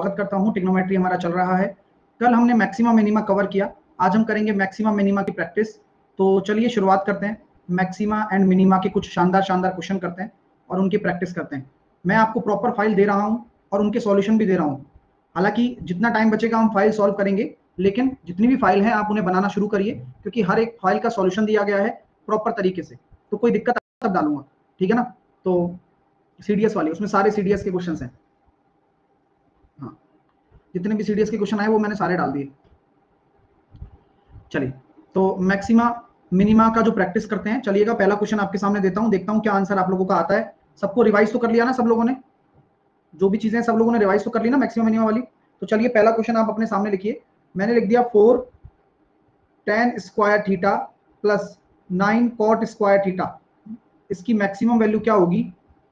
स्वागत करता हूं। ट्रिग्नोमेट्री हमारा चल रहा है। कल हमने मैक्सिमा मिनिमा कवर किया, आज हम करेंगे मैक्सिमा मिनिमा की प्रैक्टिस। तो चलिए शुरुआत करते हैं। मैक्सिमा एंड मिनिमा के कुछ शानदार क्वेश्चन करते हैं और उनकी प्रैक्टिस करते हैं। मैं आपको प्रॉपर फाइल दे रहा हूं और उनके सॉल्यूशन भी दे रहा हूं। हालांकि जितना टाइम बचेगा हम फाइल सॉल्व करेंगे, लेकिन जितनी भी फाइल है आप उन्हें बनाना शुरू करिए, क्योंकि हर एक फाइल का सॉल्यूशन दिया गया है प्रॉपर तरीके से। तो कोई दिक्कत तब डालूंगा, ठीक है ना। तो सीडीएस वाली, उसमें सारे सीडीएस के क्वेश्चन हैं। हाँ, जितने भी सीडीएस के क्वेश्चन आए वो मैंने सारे डाल दिए। चलिए, तो मैक्सिमा मिनिमा का जो प्रैक्टिस करते हैं, चलिएगा पहला क्वेश्चन आपके सामने देता हूं, देखता हूं क्या आंसर आप लोगों का आता है। सबको रिवाइज तो कर लिया ना, सब लोगों ने जो भी चीजें सब लोगों ने रिवाइज तो कर ली ना मैक्सिमा मिनिमा वाली। तो चलिए पहला क्वेश्चन आप अपने सामने लिखिए। मैंने लिख दिया 4 tan square theta plus 9 cot square theta, इसकी मैक्सिमम वैल्यू क्या होगी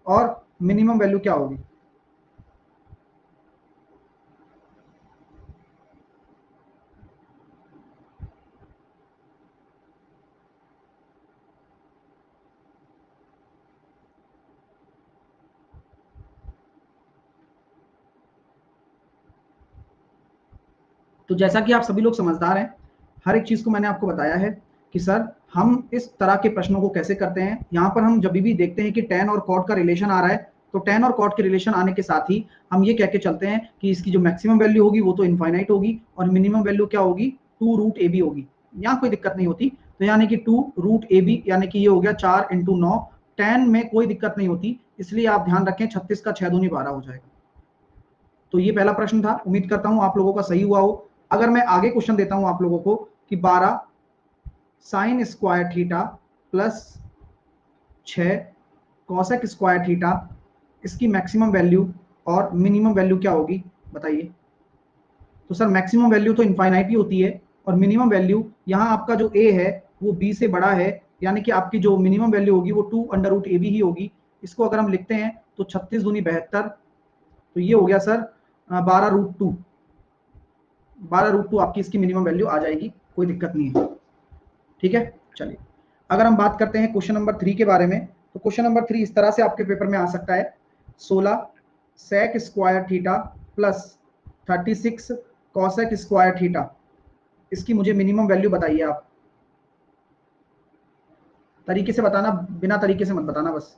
और मिनिमम वैल्यू क्या होगी। तो जैसा कि आप सभी लोग समझदार हैं, हर एक चीज को मैंने आपको बताया है कि सर हम इस तरह के प्रश्नों को कैसे करते हैं। यहाँ पर हम जब भी देखते हैं कि tan और cot का रिलेशन आ रहा है, तो tan और cot के रिलेशन आने के साथ ही हम ये कह के चलते हैं कि इसकी जो मैक्सिमम वैल्यू होगी वो तो इनफाइनाइट होगी और मिनिमम वैल्यू क्या होगी, 2√ab होगी। यहाँ कोई दिक्कत नहीं होती। तो यानी कि 2√ab यानी कि ये हो गया 4 × 9। tan में कोई दिक्कत नहीं होती, इसलिए आप ध्यान रखें 36 का 6 दूनी 12 हो जाएगा। तो ये पहला प्रश्न था, उम्मीद करता हूं आप लोगों का सही हुआ हो। अगर मैं आगे क्वेश्चन देता हूं आप लोगों को कि 12 sin square theta plus 6 cosec square theta, इसकी मैक्सिमम वैल्यू और मिनिमम वैल्यू क्या होगी बताइए। तो सर मैक्सिमम वैल्यू तो इनफाइनाइट ही होती है और मिनिमम वैल्यू, यहाँ आपका जो a है वो b से बड़ा है, यानी कि आपकी जो मिनिमम वैल्यू होगी वो 2√ab ही होगी। इसको अगर हम लिखते हैं तो 36 दूनी 72, तो ये हो गया सर 12√2। 12√2 आपकी इसकी मिनिमम वैल्यू आ जाएगी, कोई दिक्कत नहीं है, ठीक है। चलिए, अगर हम बात करते हैं क्वेश्चन नंबर 3 के बारे में, तो क्वेश्चन नंबर 3 इस तरह से आपके पेपर में आ सकता है। 16 sec square theta plus 36 cosec square theta, इसकी मुझे मिनिमम वैल्यू बताइए। आप तरीके से बताना, बिना तरीके से मत बताना बस।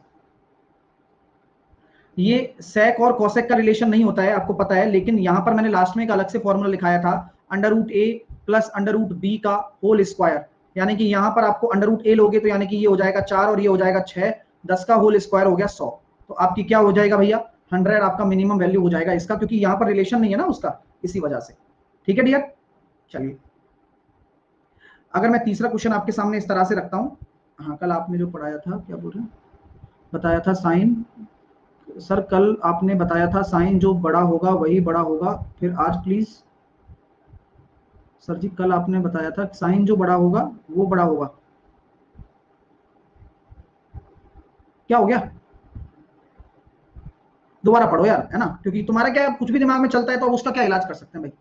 ये sec और cosec का रिलेशन नहीं होता है, आपको पता है, लेकिन यहां पर मैंने लास्ट में एक अलग से फॉर्मूला लिखाया था, √a प्लस √b का होल स्क्वायर। यानी कि यहां पर आपको √a लोगे तो यानी कि ये हो जाएगा 4 और ये हो जाएगा 6, 10 का होल स्क्वायर हो गया 100। तो आपकी क्या हो जाएगा भैया, 100 आपका मिनिमम वैल्यू हो जाएगा इसका, क्योंकि यहां पर रिलेशन नहीं है ना उसका, इसी वजह से। ठीक है डियर। चलिए, अगर मैं तीसरा क्वेश्चन आपके सामने इस तरह से रखता हूं। हाँ, कल आपने जो पढ़ाया था, क्या बोल रहे हैं, बताया था साइन। सर कल आपने बताया था साइन जो बड़ा होगा वही बड़ा होगा, फिर आज प्लीज। सर जी कल आपने बताया था साइन जो बड़ा होगा वो बड़ा होगा, क्या हो गया, दोबारा पढ़ो यार, है ना, क्योंकि तुम्हारा क्या कुछ भी दिमाग में चलता है तो अब उसका क्या इलाज कर सकते हैं भाई।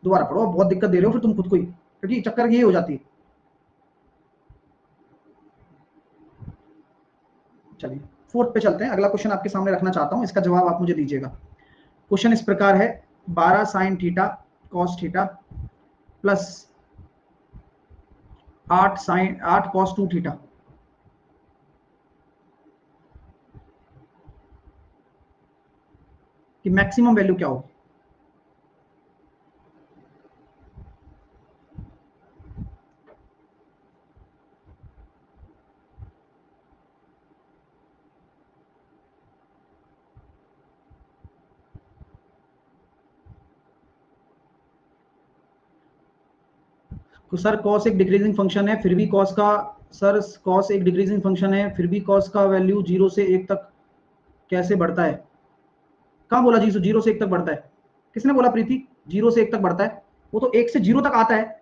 दोबारा पढ़ो, बहुत दिक्कत दे रहे हो फिर तुम खुद को ही, क्योंकि चक्कर ये हो जाती है। चलिए फोर्थ पे चलते हैं। अगला क्वेश्चन आपके सामने रखना चाहता हूं, इसका जवाब आप मुझे दीजिएगा। क्वेश्चन इस प्रकार है, 12 sin theta cos theta plus 8 cos 2 theta, कि मैक्सिमम वैल्यू क्या होगी। तो सर cos एक डिक्रीजिंग फंक्शन है, फिर भी cos का, सर cos एक डिक्रीजिंग फंक्शन है, फिर भी cos का वैल्यू 0 से 1 तक कैसे बढ़ता है। कहाँ बोला जी 0 से 1 तक बढ़ता है, किसने बोला प्रीति 0 से 1 तक बढ़ता है। वो तो 1 से 0 तक आता है,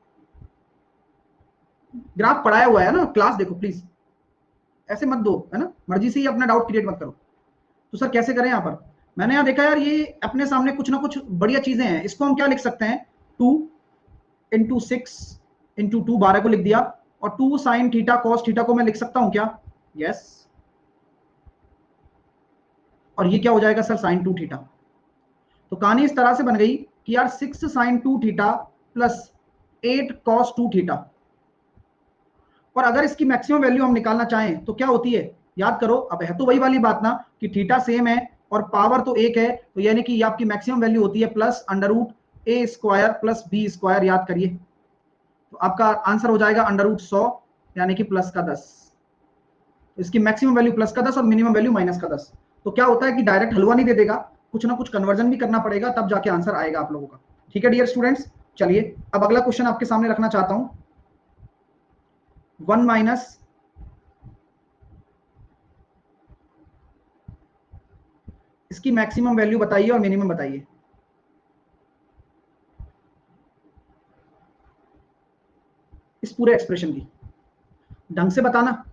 ग्राफ पढ़ाया हुआ है ना, क्लास देखो प्लीज, ऐसे मत दो, है ना, मर्जी से ही अपना डाउट क्रिएट मत करो। तो सर कैसे करें, यहाँ पर मैंने यहाँ देखा यार, ये अपने सामने कुछ ना कुछ बढ़िया चीजें हैं। इसको हम क्या लिख सकते हैं, 2 × 6 × 2, 12 को लिख दिया, और 2 sin थीटा cos थीटा को मैं लिख सकता हूं क्या, यस। और ये क्या हो जाएगा सर sin 2 थीटा। तो कहानी इस तरह से बन गई कि यार 6 sin 2 theta plus 8 cos 2 theta, और अगर इसकी मैक्सिमम वैल्यू हम निकालना चाहें तो क्या होती है, याद करो, अब है तो वही वाली बात ना कि थीटा सेम है और पावर तो एक है, तो यानी कि आपकी मैक्सिमम वैल्यू होती है प्लस अंडर रूट ए स्क्वायर प्लस बी स्क्वायर, याद करिए। तो आपका आंसर हो जाएगा अंडर रूट 100 यानी कि प्लस का 10। इसकी मैक्सिमम वैल्यू प्लस का 10 और मिनिमम वैल्यू माइनस का 10। तो क्या होता है कि डायरेक्ट हलवा नहीं दे देगा, कुछ ना कुछ कन्वर्जन भी करना पड़ेगा, तब जाके आंसर आएगा आप लोगों का। ठीक है डियर स्टूडेंट्स, चलिए अब अगला क्वेश्चन आपके सामने रखना चाहता हूं। 1 माइनस इसकी मैक्सिमम वैल्यू बताइए और मिनिमम बताइए। इस पूरे एक्सप्रेशन की ढंग से बताना,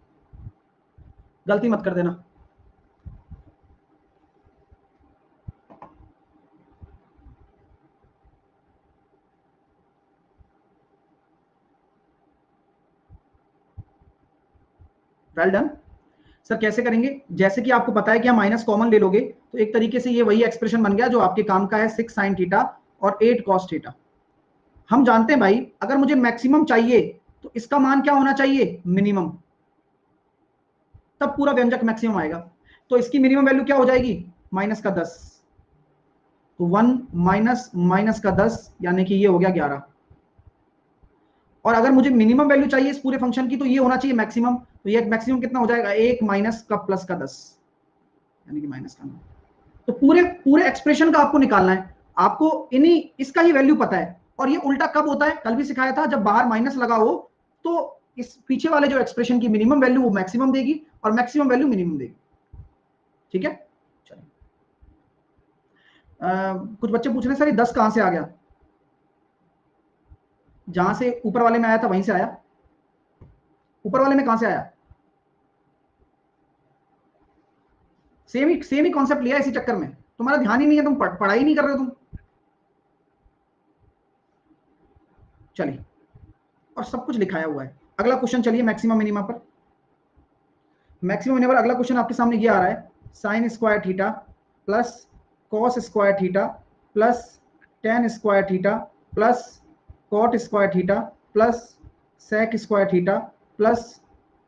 गलती मत कर देना। Well done sir. कैसे करेंगे, जैसे कि आपको पता है कि आप माइनस कॉमन ले लोगे, तो एक तरीके से ये वही एक्सप्रेशन बन गया जो आपके काम का है, 6 sin थीटा और 8 cos थीटा। हम जानते हैं भाई, अगर मुझे मैक्सिमम चाहिए तो इसका मान क्या होना चाहिए, मिनिमम, तब पूरा व्यंजक मैक्सिमम आएगा। तो इसकी मिनिमम वैल्यू क्या हो जाएगी, माइनस का 10। तो 1 माइनस माइनस का 10 यानी कि ये हो गया 11। और अगर मुझे मिनिमम वैल्यू चाहिए इस पूरे फंक्शन की, तो ये होना चाहिए मैक्सिमम। तो ये मैक्सिमम कितना हो जाएगा, 1 माइनस का प्लस का 10 यानी कि माइनस का 9। तो पूरे पूरे एक्सप्रेशन का आपको निकालना है, आपको इन्हीं इसका ही वैल्यू पता है। और ये उल्टा कब होता है, कल भी सिखाया था, जब बाहर माइनस लगा हो तो इस पीछे वाले जो एक्सप्रेशन की मिनिमम वैल्यू वो मैक्सिमम देगी और मैक्सिमम वैल्यू मिनिमम देगी। ठीक है, चलिए। कुछ बच्चे पूछ रहे हैं सर ये 10 कहां से आ गया, जहां से ऊपर वाले में आया था वहीं से आया। ऊपर वाले में कहां से आया, सेम ही कॉन्सेप्ट लिया इसी चक्कर में, तुम्हारा ध्यान ही नहीं है, तुम पढ़ाई नहीं कर रहे हो तुम। चलिए, और सब कुछ लिखाया हुआ है। अगला क्वेश्चन चलिए, मैक्सिमम मिनिमा पर। मैक्सिमम मिनिमा पर अगला क्वेश्चन आपके सामने ये आ रहा है, sine square theta plus cos square theta plus tan square theta plus cot square theta plus sec square theta plus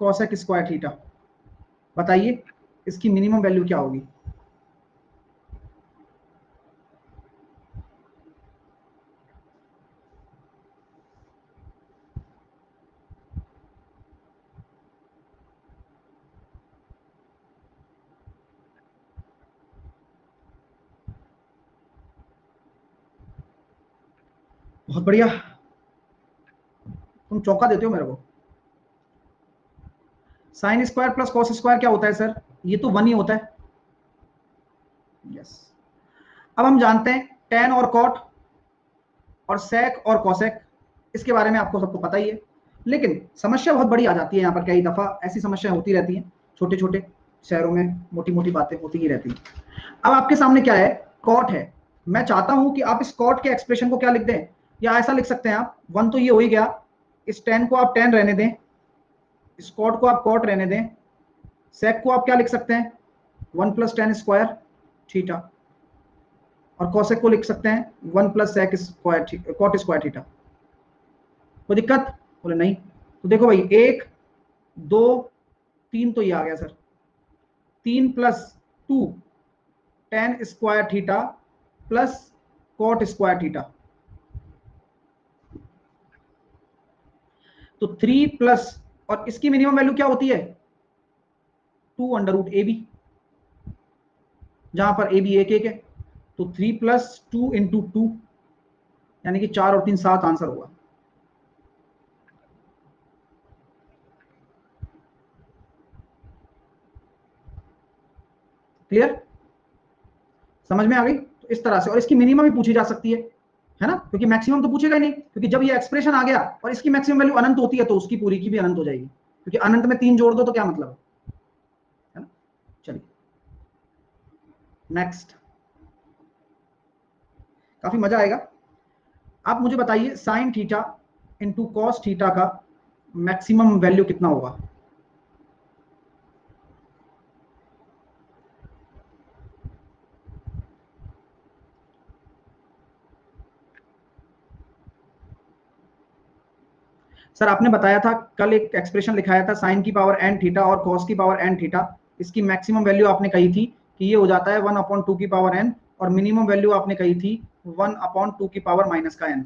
cosec square theta. बताइए इसकी मिनिमम वैल्यू क्या होगी। बहुत बढ़िया, तुम चौंका देते हो मेरे को। Sine square plus cos square क्या होता है सर, ये तो 1 ही होता है। यस, अब हम जानते हैं टेन और कॉट और सेक और कॉसेक, इसके बारे में आपको सबको पता ही है। लेकिन समस्या बहुत बड़ी आ जाती है यहाँ पर, कई दफा ऐसी समस्याएं होती रहती हैं, छोटे छोटे शहरों में मोटी मोटी बातें होती ही रहती हैं। अब आपके सामने क्या है, कॉट है। मैं चाहता हूं कि आप इस कॉट के एक्सप्रेशन को क्या लिख दें, या ऐसा लिख सकते हैं आप, 1 तो ये हो ही गया, इस टेन को आप टेन रहने दें, इस कॉट को आप कॉट रहने दें, सेक को आप क्या लिख सकते हैं, 1 प्लस टेन स्क्वायर थीटा, और कॉसेक को लिख सकते हैं 1 plus sec square cot square theta. कोई दिक्कत, बोले नहीं। तो देखो भाई, 1 2 3 तो ये आ गया sir, 3 plus 2 tan square theta plus cot square theta. तो 3 प्लस, और इसकी मिनिमम वैल्यू क्या होती है, 2 अंडर रूट ए बी, जहां पर ए बी एक एक है। तो 3 प्लस 2 इंटू 2 यानी कि 4 और 3 7 आंसर हुआ। क्लियर, समझ में आ गई। तो इस तरह से, और इसकी मिनिमम भी पूछी जा सकती है ना, क्योंकि मैक्सिमम तो पूछेगा ही नहीं, क्योंकि जब ये एक्सप्रेशन आ गया और इसकी मैक्सिमम वैल्यू अनंत होती है तो उसकी पूरी की भी अनंत हो जाएगी, क्योंकि अनंत में 3 जोड़ दो तो क्या मतलब है ना। चलिए नेक्स्ट, काफी मजा आएगा। आप मुझे बताइए sine theta into cos theta का मैक्सिमम वैल्यू कितना होगा। सर आपने बताया था कल एक एक्सप्रेशन लिखाया था साइन की पावर एन थीटा और कॉस की पावर एन थीटा, इसकी मैक्सिमम वैल्यू आपने कही थी कि ये हो जाता है 1/2 की पावर एन, और मिनिमम वैल्यू आपने कही थी 1/2 की पावर माइनस का एन।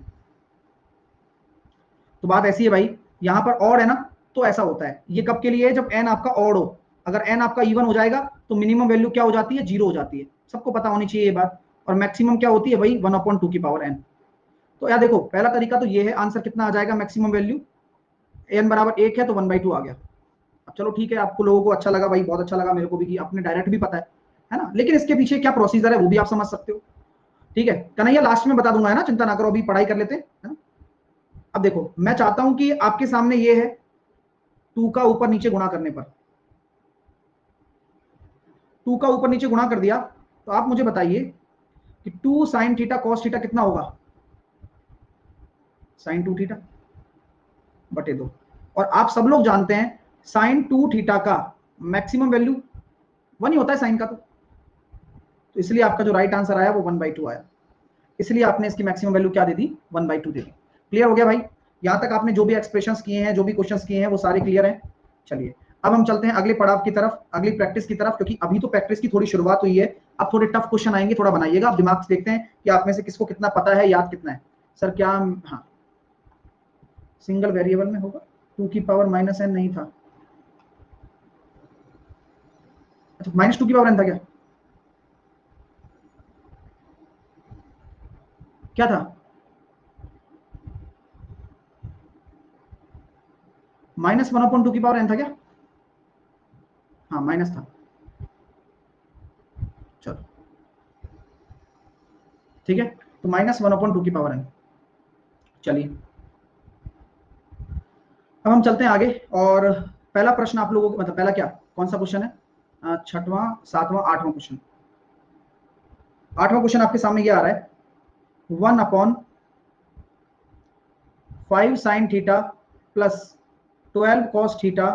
तो बात ऐसी है भाई, यहां पर ऑड है ना, तो ऐसा होता है। ये कब के लिए है? जब एन आपका ऑड हो। अगर एन आपका इवन हो जाएगा तो मिनिमम वैल्यू क्या हो जाती है? 0 हो जाती है। सबको पता होनी चाहिए ये बात। और मैक्सिमम क्या होती है भाई? 1/2 की पावर एन। तो यार देखो, पहला तरीका तो ये है, आंसर कितना आ जाएगा मैक्सिमम वैल्यू? एन बराबर 1 है तो 1/2 आ गया। अब चलो ठीक है, आपको लोगों को अच्छा लगा भाई, बहुत अच्छा लगा मेरे को भी कि अपने डायरेक्ट भी पता है ना, लेकिन इसके पीछे क्या प्रोसीजर है वो भी आप समझ सकते हो। ठीक है कन्हैया, लास्ट में बता दूंगा, है ना, चिंता ना करो, अभी पढ़ाई कर लेते हैं, है ना। अब देखो, मैं चाहता हूं कि आपके सामने ये है 2 का ऊपर नीचे गुणा करने पर, 2 का ऊपर नीचे गुणा कर दिया, तो आप मुझे बताइए कि 2 साइन थीटा कॉस थीटा कितना होगा? साइन 2 थीटा बटे 2। और आप सब लोग जानते हैं साइन 2 थीटा का मैक्सिमम वैल्यू 1 ही होता है साइन का, तो इसलिए आपका जो राइट आंसर आया वो 1/2 आया। इसलिए आपने इसकी मैक्सिमम वैल्यू क्या दे दी? 1/2 दे दी। क्लियर हो गया भाई? यहां तक आपने जो भी एक्सप्रेशंस किए हैं, जो भी क्वेश्चंस किए हैं, वो सारे क्लियर हैं। चलिए अब हम चलते हैं अगले पड़ाव की तरफ, अगली प्रैक्टिस की तरफ, क्योंकि अभी तो प्रैक्टिस की थोड़ी शुरुआत हुई है। अब थोड़े टफ क्वेश्चन आएंगे, थोड़ा बनाइएगा, आप दिमाग से देखते हैं कि आप में से किसको कितना पता है, याद कितना है। सर क्या? हाँ, सिंगल वेरिएबल में होगा, 2 की पावर माइनस एन नहीं था। अच्छा, -2 की पावर एन था क्या? क्या था? -1/2 की पावर एन था क्या? हाँ, माइनस था। चलो ठीक है, तो -1/2 की पावर एन। चलिए अब हम चलते हैं आगे, और पहला प्रश्न आप लोगों को, मतलब पहला क्या, कौन सा क्वेश्चन है? छठवां, सातवां, आठवां क्वेश्चन। आठवां क्वेश्चन आपके सामने ये आ रहा है, 1/5 sine theta plus 12 cos theta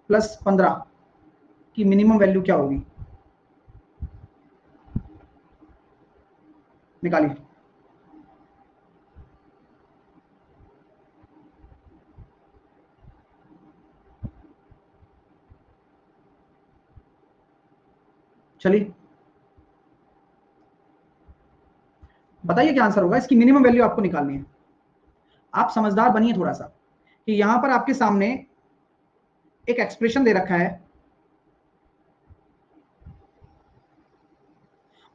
plus 15 की मिनिमम वैल्यू क्या होगी? निकालिए। चलिए बताइए क्या आंसर होगा। इसकी मिनिमम वैल्यू आपको निकालनी है। आप समझदार बनिए थोड़ा सा, कि यहां पर आपके सामने एक एक्सप्रेशन दे रखा है,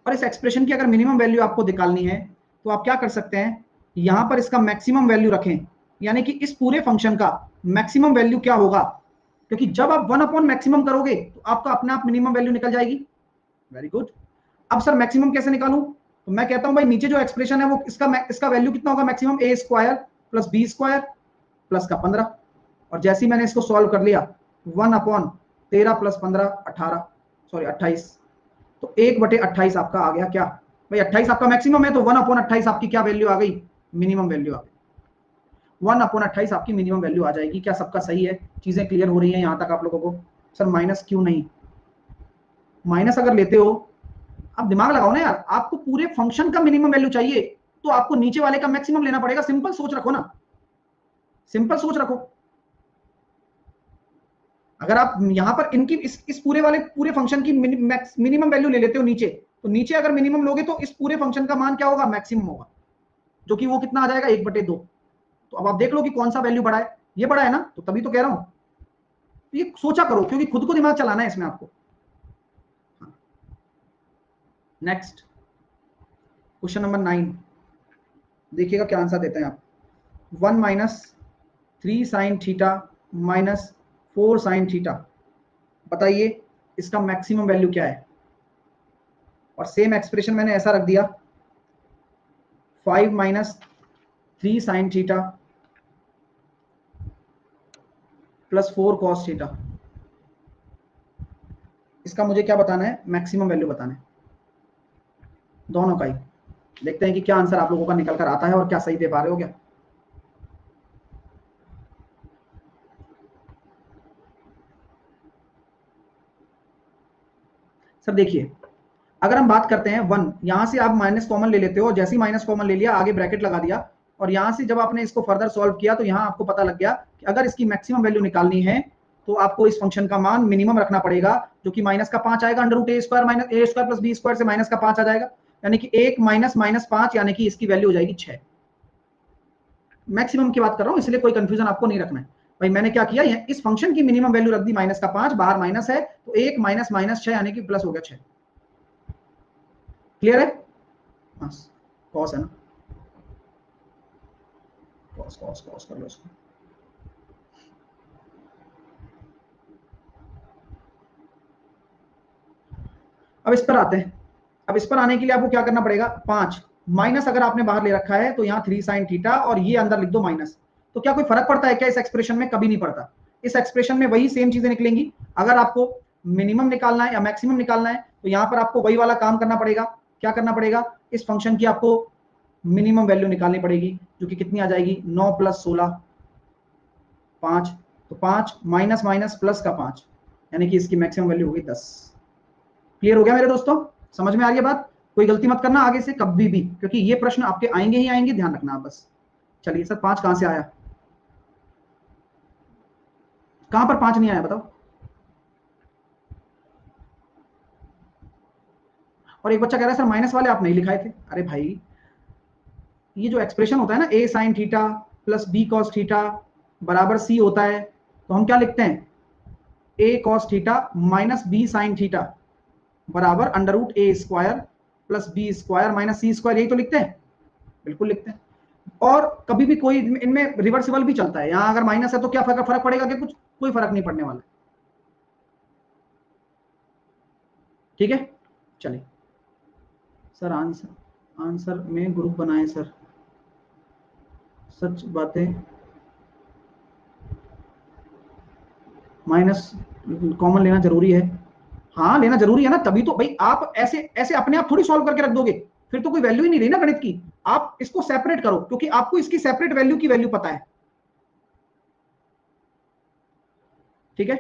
और इस एक्सप्रेशन की अगर मिनिमम वैल्यू आपको निकालनी है, तो आप क्या कर सकते हैं, यहां पर इसका मैक्सिमम वैल्यू रखें, यानी कि इस पूरे फंक्शन का मैक्सिमम वैल्यू क्या होगा, क्योंकि जब आप 1/मैक्सिमम करोगे तो आपका अपने आप मिनिमम वैल्यू निकल जाएगी। Very good. अब सर मैक्सिमम कैसे निकालूं? तो मैं कहता हूं भाई, नीचे जो एक्सप्रेशन है वो इसका वैल्यू कितना होगा maximum? a² plus b² plus का 15। और जैसे ही मैंने इसको सॉल्व कर लिया, 1/13 प्लस 15 18, सॉरी 28, तो 1/28 आपका आ गया क्या भाई? 28 आपका मैक्सिमम है, तो 1/28 आपकी क्या वैल्यू आ गई? मिनिमम वैल्यू आ गई। 1/28 आपकी मिनिमम वैल्यू आ जाएगी। क्या सबका सही है? चीजें क्लियर हो रही हैं यहां तक आप लोगों को? सर माइनस क्यों नहीं? माइनस अगर लेते हो, आप दिमाग लगाओ ना यार, आपको पूरे फंक्शन का मिनिमम वैल्यू चाहिए, तो आपको नीचे वाले का मैक्सिमम लेना पड़ेगा। सिंपल सोच रखो ना, सिंपल सोच रखो। अगर आप यहां पर इनकी इस पूरे फंक्शन की मिनिमम वैल्यू ले लेते हो नीचे, तो नीचे अगर मिनिमम लोगे तो इस पूरे फंक्शन का मान क्या होगा? मैक्सिमम होगा, जो कि वो कितना आ जाएगा? 1/2। तो अब आप देख लो कि कौन सा वैल्यू बड़ा है। ये बड़ा है ना, तो तभी तो कह रहा हूं, तो ये सोचा करो, क्योंकि खुद को दिमाग चलाना है इसमें आपको। नेक्स्ट क्वेश्चन नंबर 9, देखिएगा क्या आंसर देते हैं आप। 1 - 3 sine theta minus 4 sine theta, बताइए इसका मैक्सिमम वैल्यू क्या है? और सेम एक्सप्रेशन मैंने ऐसा रख दिया, 5 - 3 sine theta plus 4 cos theta. इसका मुझे क्या बताना है? मैक्सिमम वैल्यू बताना है दोनों का ही। देखते हैं कि क्या आंसर आप लोगों का निकल कर आता है, और क्या सही दे पा रहे हो क्या। सर देखिए, अगर हम बात करते हैं 1, यहां से आप माइनस कॉमन ले लेते हो, जैसे ही माइनस कॉमन ले लिया, आगे ब्रैकेट लगा दिया, और यहां से जब आपने इसको फर्दर सॉल्व किया तो यहां आपको पता लग गया कि अगर इसकी मैक्सिमम वैल्यू निकालनी है तो आपको इस फंक्शन का मान मिनिमम रखना पड़ेगा, जो कि -5 आएगा, √a² minus a² plus b² से -5 आ जाएगा, यानी कि 1 माइनस -5, यानी कि इसकी वैल्यू हो जाएगी 6। मैक्सिमम की बात कर रहा हूं, इसलिए कोई कंफ्यूजन आपको नहीं रखना है भाई। मैंने क्या किया, इस फंक्शन की मिनिमम वैल्यू रख दी -5, बाहर माइनस है तो 1 माइनस -6 यानी कि प्लस हो गया 6। क्लियर है? बस कॉस है ना, कॉस कर लो इसको। अब इस पर आते हैं। अब इस पर आने के लिए आपको क्या करना पड़ेगा, 5 माइनस अगर आपने बाहर ले रखा है तो यहाँ 3 sin थीटा और ये अंदर लिख दो माइनस। तो क्या कोई फर्क पड़ता है क्या इस एक्सप्रेशन में? कभी नहीं पड़ता। इस एक्सप्रेशन में वही सेम चीजें निकलेंगी। अगर आपको मिनिमम निकालना है या मैक्सिमम निकालना है तो यहाँ पर आपको वही वाला काम करना पड़ेगा। क्या करना पड़ेगा, इस फंक्शन की आपको मिनिमम वैल्यू निकालनी पड़ेगी, जो कि कितनी आ जाएगी, 9 + 16 5। तो 5 माइनस माइनस प्लस का 5, यानी कि इसकी मैक्सिमम वैल्यू होगी 10। क्लियर हो गया मेरे दोस्तों? समझ में आ रही है बात? कोई गलती मत करना आगे से कभी भी, क्योंकि ये प्रश्न आपके आएंगे ही आएंगे, ध्यान रखना आप बस। चलिए सर 5 कहां से आया, कहां पर 5 नहीं आया बताओ। और एक बच्चा कह रहा है सर माइनस वाले आप नहीं लिखाए थे। अरे भाई, ये जो एक्सप्रेशन होता है ना, a sin theta plus b cos theta बराबर c होता है, तो हम क्या लिखते हैं, a cos theta minus b sin theta बराबर √a² plus b² minus c², यही तो लिखते हैं। बिल्कुल लिखते हैं। और कभी भी कोई इनमें रिवर्सिबल भी चलता है। यहां अगर माइनस है तो क्या फर्क पड़ेगा क्या? कुछ कोई फर्क नहीं पड़ने वाला। ठीक है, चलिए सर आंसर में ग्रुप बनाए सर, सच बातें माइनस कॉमन लेना जरूरी है। हाँ लेना जरूरी है ना, तभी तो भाई आप ऐसे ऐसे अपने आप थोड़ी सॉल्व करके रख दोगे, फिर तो कोई वैल्यू ही नहीं रही ना गणित की। आप इसको सेपरेट करो, क्योंकि आपको इसकी सेपरेट वैल्यू की वैल्यू पता है। ठीक है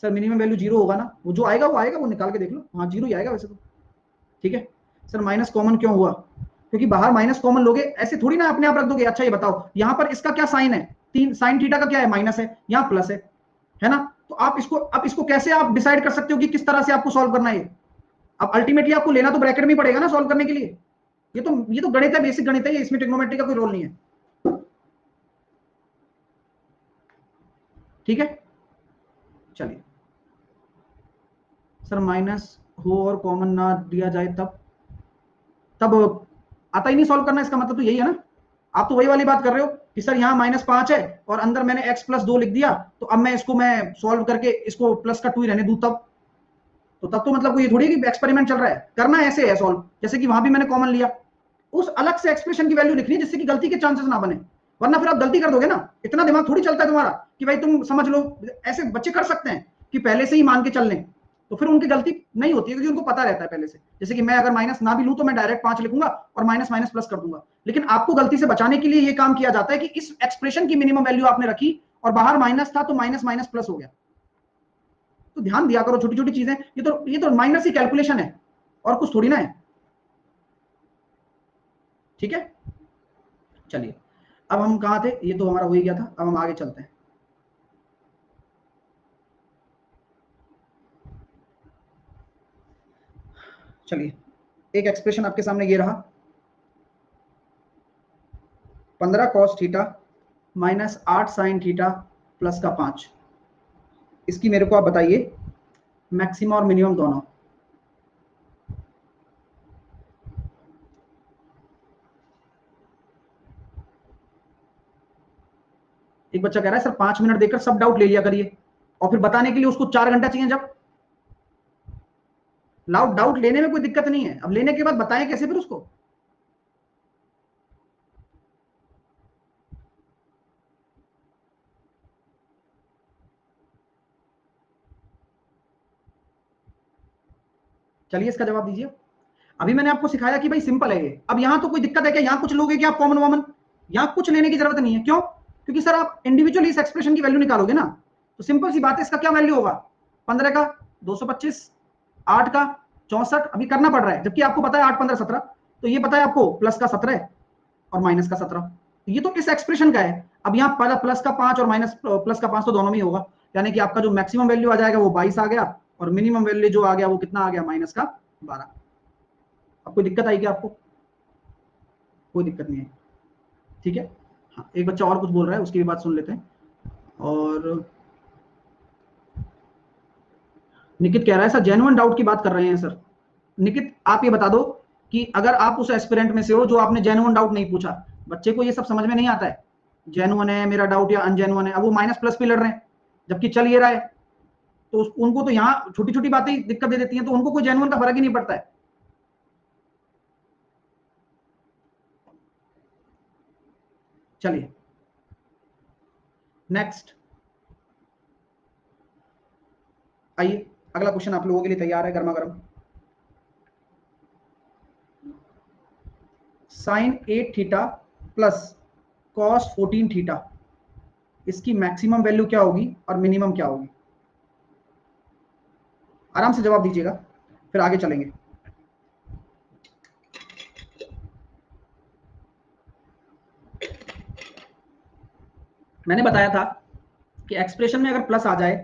सर, मिनिमम वैल्यू 0 होगा ना, वो जो आएगा वो आएगा, वो निकाल के देख लो। हाँ 0 ही आएगा वैसे तो। ठीक है सर, माइनस कॉमन क्यों हुआ, क्योंकि बाहर माइनस कॉमन लोगे, ऐसे थोड़ी ना अपने आप रख दोगे। अच्छा ये बताओ, यहां पर इसका क्या साइन है, 3 sin थीटा का क्या है, माइनस है, यहाँ प्लस है ना। तो आप इसको, अब इसको कैसे आप डिसाइड कर सकते हो कि किस तरह से आपको सॉल्व करना है। अब अल्टीमेटली आपको लेना तो ब्रैकेट में ही पड़ेगा ना सॉल्व करने के लिए। ये तो गणित है, बेसिक गणित है, इसमें ट्रिग्नोमेट्री का कोई रोल नहीं है। ठीक है चलिए सर, माइनस हो और कॉमन ना दिया जाए तब तब आता ही नहीं सॉल्व करना, इसका मतलब तो यही है ना। आप तो वही वाली बात कर रहे हो कि सर यहाँ -5 है और अंदर मैंने x + 2 लिख दिया, तो अब मैं इसको मैं सॉल्व करके इसको प्लस का 2 ही रहने दूं, तब तो मतलब ये थोड़ी कि एक्सपेरिमेंट चल रहा है, करना ऐसे है सॉल्व, जैसे कि वहां भी मैंने कॉमन लिया, उस अलग से एक्सप्रेशन की वैल्यू लिखनी है जिससे कि गलती के चांसेस ना बने, वरना फिर आप गलती कर दोगे ना। इतना दिमाग थोड़ी चलता है तुम्हारा कि भाई तुम समझ लो। ऐसे बच्चे कर सकते हैं कि पहले से ही मान के चल लें, तो फिर उनकी गलती नहीं होती है, क्योंकि उनको पता रहता है पहले से। जैसे कि मैं अगर माइनस ना भी लूं तो मैं डायरेक्ट 5 लिखूंगा और माइनस माइनस प्लस कर दूंगा। लेकिन आपको गलती से बचाने के लिए ये काम किया जाता है कि इस एक्सप्रेशन की मिनिमम वैल्यू आपने रखी और बाहर माइनस था तो माइनस माइनस प्लस हो गया। तो ध्यान दिया करो छोटी छोटी चीजें, ये तो माइनर सी कैलकुलेशन है और कुछ थोड़ी ना है। ठीक है चलिए, अब हम कहाँ थे, ये तो हमारा हो ही गया था, अब हम आगे चलते हैं। चलिए, एक एक्सप्रेशन आपके सामने ये रहा, 15 cos theta minus 8 sin theta plus का 5। इसकी मेरे को आप बताइए मैक्सिमम और मिनिमम दोनों। एक बच्चा कह रहा है सर 5 मिनट देकर सब डाउट ले लिया करिए, और फिर बताने के लिए उसको 4 घंटा चाहिए। जब डाउट लेने में कोई दिक्कत नहीं है, अब लेने के बाद बताएं कैसे फिर उसको। चलिए इसका जवाब दीजिए। अभी मैंने आपको सिखाया कि भाई सिंपल है ये। अब यहां तो कोई दिक्कत है क्या, यहां कुछ लोगे क्या आप कॉमन वॉमन, यहां कुछ लेने की जरूरत नहीं है। क्यों? क्योंकि सर आप इंडिविजुअली इस एक्सप्रेशन की वैल्यू निकालोगे ना, तो सिंपल सी बात है, इसका क्या वैल्यू होगा, 15 का 225, 8 का 64, अभी करना पड़ रहा है, जबकि आपको पता है 8 15 17, तो ये पता है आपको प्लस का 17 और माइनस का 17। ये तो इस एक्सप्रेशन का है। अब यहाँ प्लस का 5 और माइनस प्लस का 5 तो दोनों में ही होगा, यानी कि आपका जो मैक्सिमम वैल्यू आ जाएगा वो 22 आ गया, और मिनिमम वैल्यू जो आ गया वो कितना आ गया, माइनस का 12। अब कोई दिक्कत आई क्या आपको? कोई दिक्कत नहीं है, ठीक है। हाँ, एक बच्चा और कुछ बोल रहा है, उसकी भी बात सुन लेते हैं। और निकित कह रहा है सर जेन्युइन डाउट की बात कर रहे हैं सर। निकित आप ये बता दो कि अगर आप उस एस्पिरेंट में से हो जो आपने जेन्युइन डाउट नहीं पूछा, बच्चे को ये सब समझ में नहीं आता है, जेन्युइन है मेरा डाउट या अनजेन्युइन है। अब वो माइनस प्लस पे लड़ रहे हैं जबकि चल ये रहा है, तो उनको तो यहाँ छोटी छोटी बातें दिक्कत दे देती हैं, तो उनको कोई जेन्युइन का फर्क ही नहीं पड़ता है। चलिए नेक्स्ट आइए, अगला क्वेश्चन आप लोगों के लिए तैयार है गर्मा गर्म। Sine 8 theta plus cos 14 theta, इसकी मैक्सिमम वैल्यू क्या होगी और मिनिमम क्या होगी? आराम से जवाब दीजिएगा, फिर आगे चलेंगे। मैंने बताया था कि एक्सप्रेशन में अगर प्लस आ जाए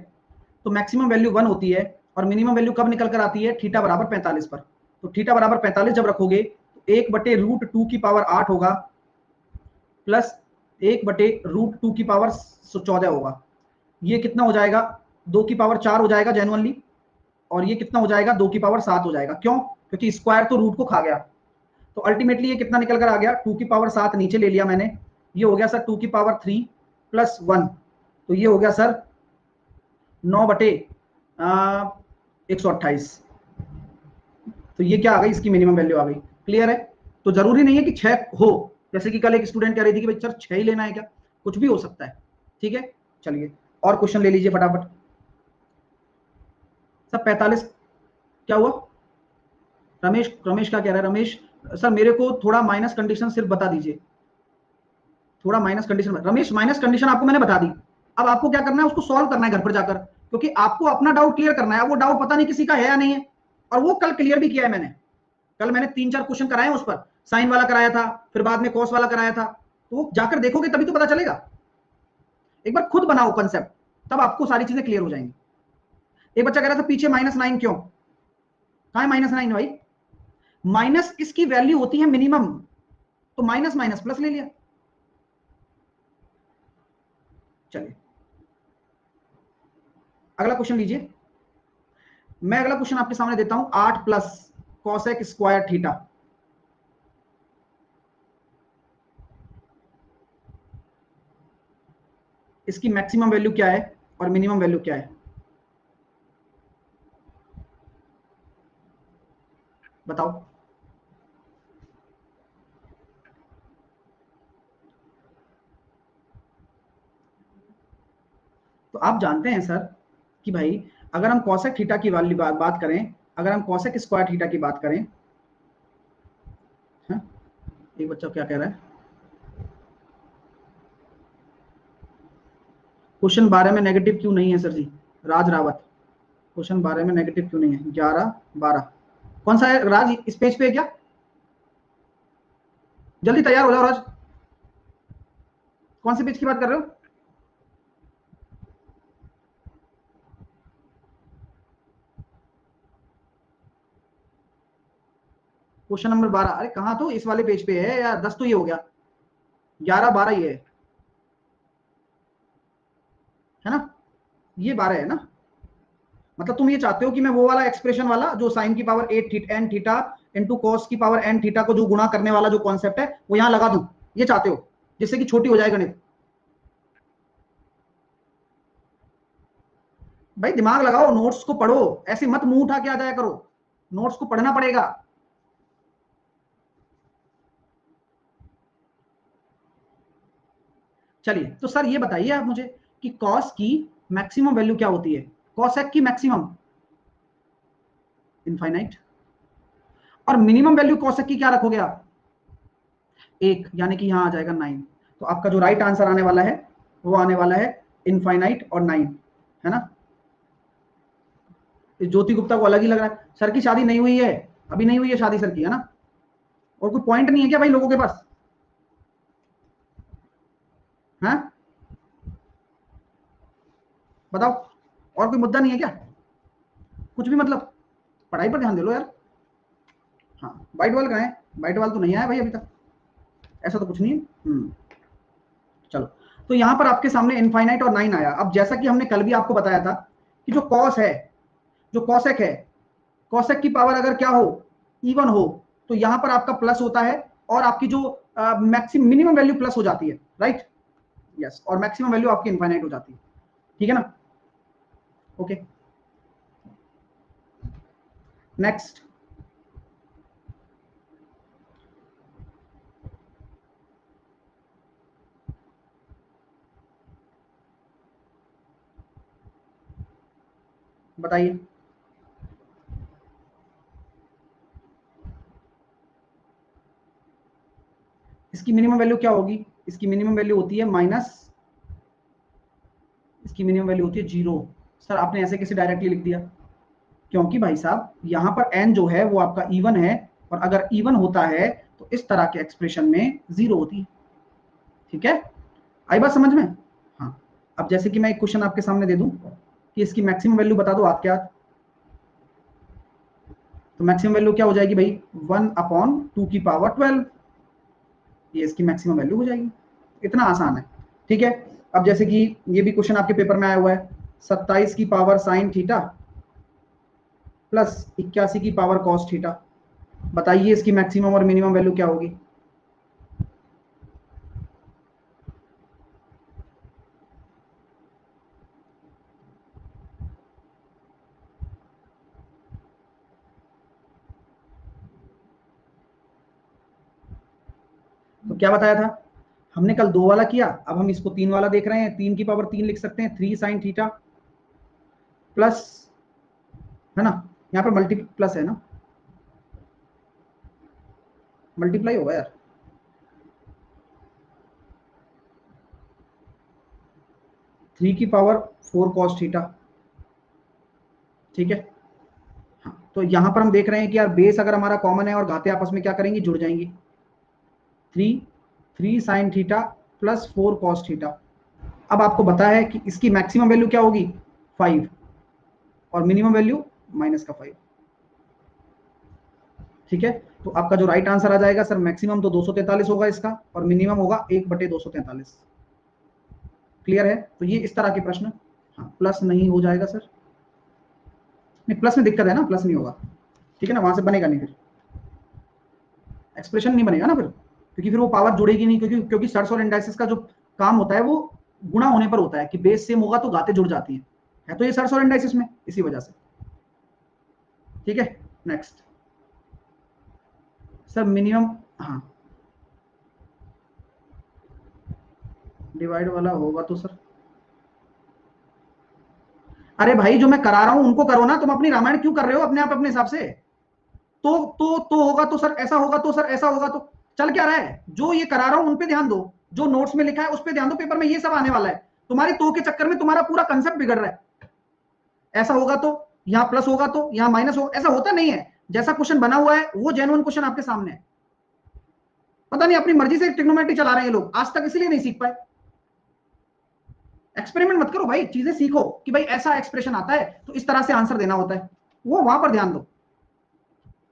तो मैक्सिमम वैल्यू 1 होती है, और मिनिमम वैल्यू कब निकल कर आती है, थीटा बराबर 45 पर। तो थीटा बराबर 45 जब रखोगे तो 1/√2 की पावर 8 होगा, प्लस 1/√2 की पावर 14 होगा। ये कितना हो जाएगा, 2 की पावर 4 हो जाएगा जेनुअनली, और ये कितना हो जाएगा, 2 की पावर 7 हो जाएगा। क्यों? क्योंकि स्क्वायर तो रूट को खा गया। तो अल्टीमेटली ये कितना निकल कर आ गया, 2 की पावर 7 नीचे ले लिया मैंने, ये हो गया सर 2 की पावर 3 प्लस 1, तो ये हो गया सर 9/128। तो ये क्या आ गई, इसकी मिनिमम वैल्यू आ गई। क्लियर है? तो जरूरी नहीं है कि 6 हो, जैसे कि कल एक स्टूडेंट कह रही थी कि भाई सर 6 ही लेना है क्या, कुछ भी हो सकता है। ठीक है, चलिए और क्वेश्चन ले लीजिए फटाफट। सर 45 क्या हुआ? रमेश, रमेश क्या कह रहा है रमेश? सर मेरे को थोड़ा माइनस कंडीशन सिर्फ बता दीजिए, थोड़ा minus condition. Ramesh minus condition आपको मैंने बता दी, अब आपको क्या करना है, उसको सॉल्व करना है घर पर जाकर, क्योंकि आपको अपना डाउट क्लियर करना है। वो डाउट पता नहीं किसी का है या नहीं है, और वो कल क्लियर भी किया है मैंने। कल मैंने 3-4 क्वेश्चन कराए उस पर, साइन वाला कराया था, फिर बाद में कॉस वाला कराया था, तो वो जाकर देखोगे तभी तो पता चलेगा। एक बार खुद बनाओ कंसेप्ट, तब आपको सारी चीजें क्लियर हो जाएंगी। एक बच्चा कह रहा था पीछे -9 क्यों? कहां है -9 भाई? माइनस इसकी वैल्यू होती है मिनिमम, तो माइनस माइनस प्लस ले लिया। चलिए अगला क्वेश्चन लीजिए। मैं अगला क्वेश्चन आपके सामने देता हूं, 8 प्लस कॉसेक स्क्वायर थीटा। इसकी मैक्सिमम वैल्यू क्या है और मिनिमम वैल्यू क्या है, बताओ। तो आप जानते हैं सर कि भाई अगर हम कॉसेक थीटा की वाली बात करें, अगर हम कॉसेक स्क्वायर थीटा की बात करें, है? एक बच्चा क्या कह रहा है, क्वेश्चन 12 में नेगेटिव क्यों नहीं है सर जी? राज रावत, क्वेश्चन 12 में नेगेटिव क्यों नहीं है? 11 12 कौन सा है राज, इस पेज पे है क्या? जल्दी तैयार हो जाओ राज, कौन से पेज की बात कर रहे हो? क्वेश्चन नंबर 12, अरे कहाँ, तो इस वाले पेज पे है यार, 10 तो ये हो गया, 11 12 ये है ना, ये 12 है ना। मतलब तुम ये चाहते हो कि मैं वो वाला एक्सप्रेशन वाला जो साइन की power 8 n theta into cos की पावर एन थीटा को जो गुणा करने वाला जो कॉन्सेप्ट है वो यहां लगा दूं, ये चाहते हो, जिससे कि छोटी हो जाए गणित। भाई दिमाग लगाओ, नोट्स को पढ़ो, ऐसे मत मुंह उठा के आ जाया करो, नोट्स को पढ़ना पड़ेगा। चलिए तो सर ये बताइए आप मुझे कि कॉस की मैक्सिमम वैल्यू क्या होती है, कॉसेक की मैक्सिमम इनफाइनाइट, और मिनिमम वैल्यू कॉसेक की क्या रखोगे आप, 1, यानी कि यहां आ जाएगा 9। तो आपका जो राइट आंसर आने वाला है वो आने वाला है इनफाइनाइट और 9, है ना। ज्योति गुप्ता को अलग ही लग रहा है, सर की शादी नहीं हुई है, अभी नहीं हुई है शादी सर की, है ना। और कोई पॉइंट नहीं है क्या भाई लोगों के पास? हाँ बताओ, और कोई मुद्दा नहीं है क्या? कुछ भी मतलब, पढ़ाई पर ध्यान दे लो यार। हाँ बाइट वाल कहाँ है? बाइट वाल तो नहीं आया भाई अभी तक, ऐसा तो कुछ नहीं है। चलो, तो यहां पर आपके सामने इनफाइनाइट और 9 आया। अब जैसा कि हमने कल भी आपको बताया था कि जो कॉस है, जो कॉसेक है, कॉसेक की पावर अगर क्या हो, इवन हो, तो यहां पर आपका प्लस होता है और आपकी जो मैक्सिमम मिनिमम वैल्यू प्लस हो जाती है, राइट? यस, और मैक्सिमम वैल्यू आपकी इनफाइनाइट हो जाती है, ठीक है ना? Okay, next. बताइए, इसकी मिनिमम वैल्यू क्या होगी? इसकी मिनिमम वैल्यू होती है माइनस, इसकी मिनिमम वैल्यू होती है 0। सर आपने ऐसे कैसे डायरेक्टली लिख दिया? क्योंकि भाई साहब यहाँ पर n जो है वो आपका इवन है, और अगर इवन होता है तो इस तरह के एक्सप्रेशन में 0 होती है, ठीक है? आई बात समझ में? हाँ, अब जैसे कि मैं एक क्वेश्चन आपके सामने दे दूं कि इसकी मैक्सिमम वैल्यू बता दो आपके हाथ, तो मैक्सिमम वैल्यू क्या हो जाएगी भाई? 1/2 की पावर 12, ये इसकी मैक्सिमम वैल्यू हो जाएगी। इतना आसान है, ठीक है? अब जैसे कि ये भी क्वेश्चन आपके पेपर में आया हुआ है, 27 की पावर साइन थीटा प्लस 81 की पावर कॉस थीटा, बताइए इसकी मैक्सिमम और मिनिमम वैल्यू क्या होगी? तो क्या बताया था हमने कल? 2 वाला किया, अब हम इसको 3 वाला देख रहे हैं। 3 की पावर 3 लिख सकते हैं, 3 साइन थीटा प्लस, है ना, यहाँ पर मल्टी प्लस है ना, मल्टीप्लाई होगा यार, 3 की पावर 4 कॉस थीटा, ठीक है? हाँ, तो यहाँ पर हम देख रहे हैं कि यार बेस अगर हमारा कॉमन है और घाते आपस में क्या करेंगी, जुड़ जाएंगी। 3 sine theta plus 4 cos theta. अब आपको पता है कि इसकी मैक्सिमम वैल्यू क्या होगी? 5, और मिनिमम वैल्यू -5, ठीक है? तो आपका जो राइट आंसर आ जाएगा सर, मैक्सिमम तो 243 होगा इसका, और मिनिमम होगा 1/243। क्लियर है? तो ये इस तरह के प्रश्न, हाँ प्लस नहीं हो जाएगा सर, नहीं प्लस में दिक्कत है ना, प्लस नहीं होगा, ठीक है ना, वहां से बनेगा नहीं, फिर एक्सप्रेशन नहीं बनेगा ना फिर, क्योंकि फिर वो पावर जुड़ेगी नहीं, क्योंकि क्योंकि सर्स और इंडाइसिस का जो काम होता है वो गुणा होने पर होता है, कि बेस सेम होगा तो गाते जुड़ जाती हैं, है तो ये सर्स और इंडाइसिस में, इसी वजह से, ठीक है? नेक्स्ट सर, मिनिमम, हाँ डिवाइड वाला होगा तो सर, अरे भाई जो मैं करा रहा हूं उनको करो ना, तुम अपनी रामायण क्यों कर रहे हो अपने आप अपने हिसाब से? तो होगा तो सर ऐसा होगा, तो सर ऐसा होगा, तो चल क्या रहा है? जो ये करा रहा हूं उन पे ध्यान दो, जो नोट्स में लिखा है उस पे ध्यान दो, पेपर में ये सब आने वाला है। तुम्हारी तो के चक्कर में तुम्हारा पूरा कंसेप्ट बिगड़ रहा है। ऐसा होगा तो यहाँ प्लस होगा, तो यहाँ माइनस होगा, ऐसा होता नहीं है। जैसा क्वेश्चन बना हुआ है वो जेन्युइन क्वेश्चन आपके सामने है। पता नहीं अपनी मर्जी से ट्रिग्नोमेट्री चला रहे हैं लोग आज तक, इसलिए नहीं सीख पाए। एक्सपेरिमेंट मत करो भाई, चीजें सीखो कि भाई ऐसा एक्सप्रेशन आता है तो इस तरह से आंसर देना होता है, वो वहां पर ध्यान दो,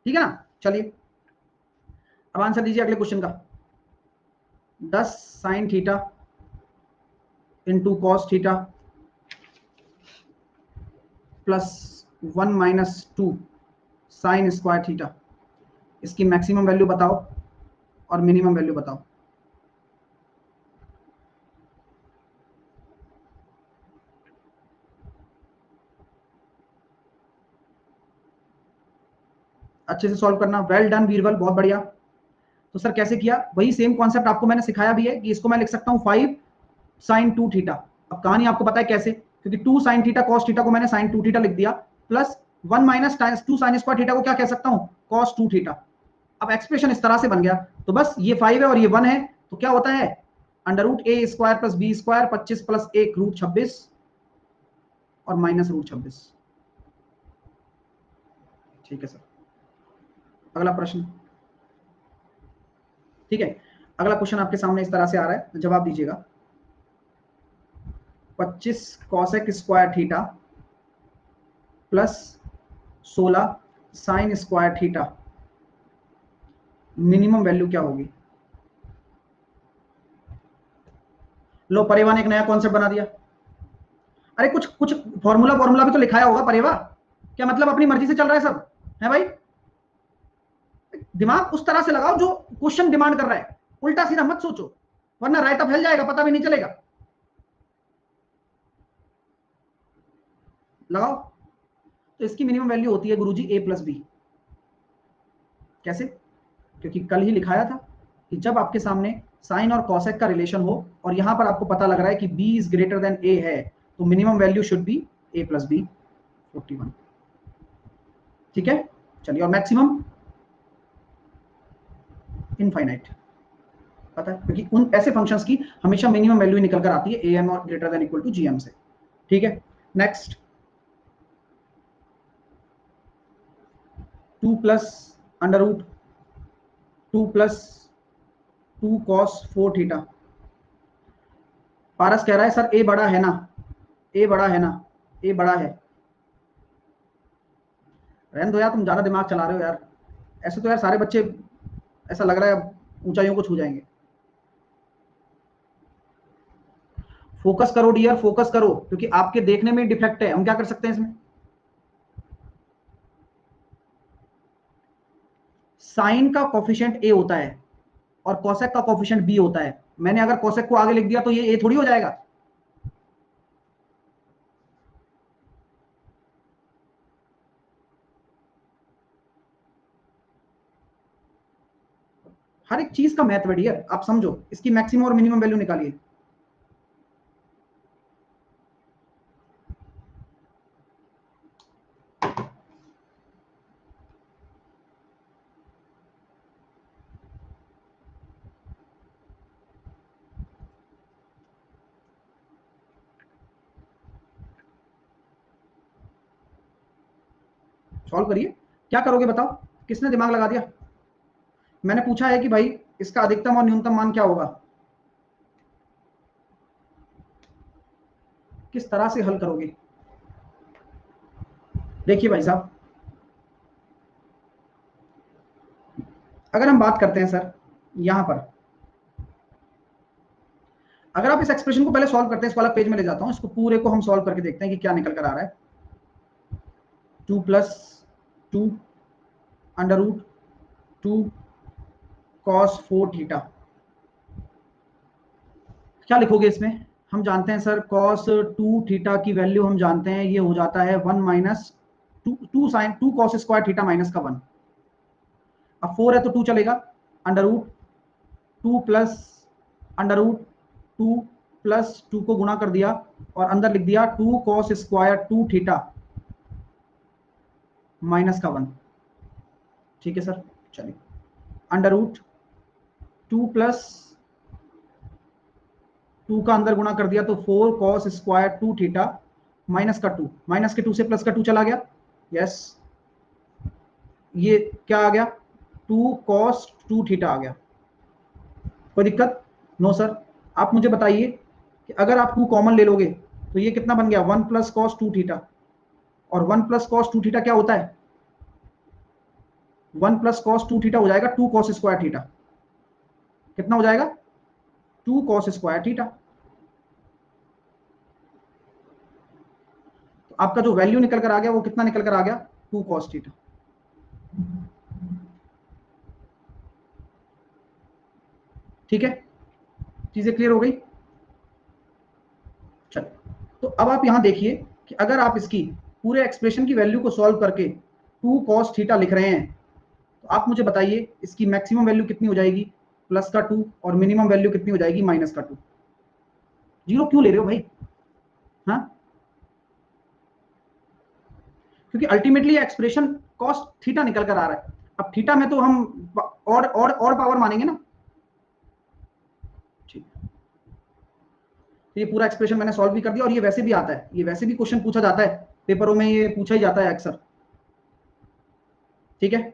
ठीक है ना? चलिए अब आंसर दीजिए अगले क्वेश्चन का। 10 sin theta into cos theta plus 1 - 2 sin² theta, इसकी मैक्सिमम वैल्यू बताओ और मिनिमम वैल्यू बताओ। अच्छे से सॉल्व करना, वेल डन बीरबल, बहुत बढ़िया। तो सर कैसे किया? वही सेम कॉन्सेप्ट आपको मैंने सिखाया भी है कि इसको मैं लिख सकता हूँ 5 sin 2 थीटा। अब कहानी आपको पता है कैसे, क्योंकि 2 sin थीटा cos थीटा को मैंने sin 2 थीटा लिख दिया, प्लस 1 - 2 sin² थीटा को क्या कह सकता हूँ, cos 2 थीटा। अब एक्सप्रेशन इस तरह से बन गया, तो बस ये 5 है और ये 1 है, तो क्या होता है, √a² + b² 25 + 1 √26 और -√26, ठीक है सर। अगला प्रश्न, ठीक है, अगला क्वेश्चन आपके सामने इस तरह से आ रहा है, जवाब दीजिएगा। 25 cosec square theta plus 16 sign square theta, minimum value क्या होगी? लो परेवा ने एक नया कॉन्सेप्ट बना दिया। अरे कुछ कुछ फॉर्मूला फॉर्मूला भी तो लिखाया होगा परेवा, क्या मतलब अपनी मर्जी से चल रहा है सब? है भाई, दिमाग उस तरह से लगाओ जो क्वेश्चन डिमांड कर रहा है, उल्टा सीधा मत सोचो, वरना राइट अप हिल जाएगा, पता भी नहीं चलेगा। लगाओ। तो इसकी मिनिमम वैल्यू होती है गुरुजी a प्लस बी। कैसे? क्योंकि कल ही लिखाया था कि जब आपके सामने साइन और कॉसेक का रिलेशन हो और यहां पर आपको पता लग रहा है कि b is greater than a है, तो minimum value should be a plus B 41। ठीक है, चलिए। और मैक्सिमम इनफाइनाइट, पता है, क्योंकि उन ऐसे फंक्शंस की हमेशा मिनिमम वैल्यू निकल कर आती है ए एम और greater than equal to G M से। ठीक है, next 2 plus under root 2 plus 2 cos 4 theta. Paras कह रहा है सर ए बड़ा है ना, ए बड़ा है ना, ए बड़ा है। रहने दो यार, तुम ज्यादा दिमाग चला रहे हो यार। ऐसे तो यार सारे बच्चे ऐसा लग रहा है ऊंचाइयों को छू जाएंगे। फोकस करो डियर, फोकस करो, क्योंकि आपके देखने में डिफेक्ट है। हम क्या कर सकते हैं इसमें? साइन का कोफिशिएंट ए होता है और कोसेक का कोफिशिएंट बी होता है। मैंने अगर कोसेक को आगे लिख दिया तो ये ए थोड़ी हो जाएगा। हर एक चीज का मैथ है डियर, आप समझो। इसकी मैक्सिमम और मिनिमम वैल्यू निकालिए। सॉल्व करिए। क्या करोगे बताओ? किसने दिमाग लगा दिया? मैंने पूछा है कि भाई इसका अधिकतम और न्यूनतम मान क्या होगा, किस तरह से हल करोगे? देखिए भाई साहब, अगर हम बात करते हैं सर यहां पर, अगर आप इस एक्सप्रेशन को पहले सॉल्व करते हैं, इस वाला पेज में ले जाता हूं, इसको पूरे को हम सॉल्व करके देखते हैं कि क्या निकल कर आ रहा है। 2 plus 2 under root 2 cos 4 theta. क्या लिखोगे इसमें? हम जानते हैं सर कॉस 2 थीटा की वैल्यू हम जानते हैं, ये हो जाता है 1 minus 2 sine 2 cos square theta minus का 1। अब 4 है तो 2 चलेगा, under root 2 plus under root 2 plus 2 को गुणा कर दिया और अंदर लिख दिया 2 कॉस स्क्वायर 2 थीटा माइनस का 1। ठीक है सर, चलिए। अंडर रूट 2 प्लस 2 का अंदर गुणा कर दिया तो 4 कॉस स्क्वायर 2 थीटा माइनस का 2, माइनस के 2 से प्लस का 2 चला गया। यस, ये क्या आ गया? 2 कॉस 2 थीटा आ गया। कोई दिक्कत? No sir. आप मुझे बताइए कि अगर आप 2 कॉमन ले लोगे तो ये कितना बन गया? 1 प्लस कॉस 2 थीटा। और 1 प्लस कॉस 2 थीटा क्या होता है? 1 प्लस कॉस 2 थीटा हो जाएगा 2 कॉस स्क्वायर थीटा। कितना हो जाएगा? 2 कॉस स्क्वायर थीटा। तो आपका जो वैल्यू निकल कर आ गया वो कितना निकल कर आ गया? 2 कॉस थीटा। ठीक है, चीजें क्लियर हो गई? चलो, तो अब आप यहां देखिए कि अगर आप इसकी पूरे एक्सप्रेशन की वैल्यू को सॉल्व करके 2 कॉस थीटा लिख रहे हैं, तो आप मुझे बताइए इसकी मैक्सिमम वैल्यू कितनी हो जाएगी? प्लस का 2। और मिनिमम वैल्यू कितनी हो जाएगी? माइनस का 2। जीरो क्यों ले रहे हो भाई? हाँ, क्योंकि अल्टीमेटली एक्सप्रेशन कॉस थीटा निकल कर आ रहा है। अब थीटा में तो हम और पावर मानेंगे ना। ठीक, तो ये पूरा एक्सप्रेशन मैंने सॉल्व भी कर दिया। और ये वैसे भी आता है, ये वैसे भी क्वेश्चन पूछा जाता है पेपरों में, ये पूछा ही जाता है अक्सर। ठीक है,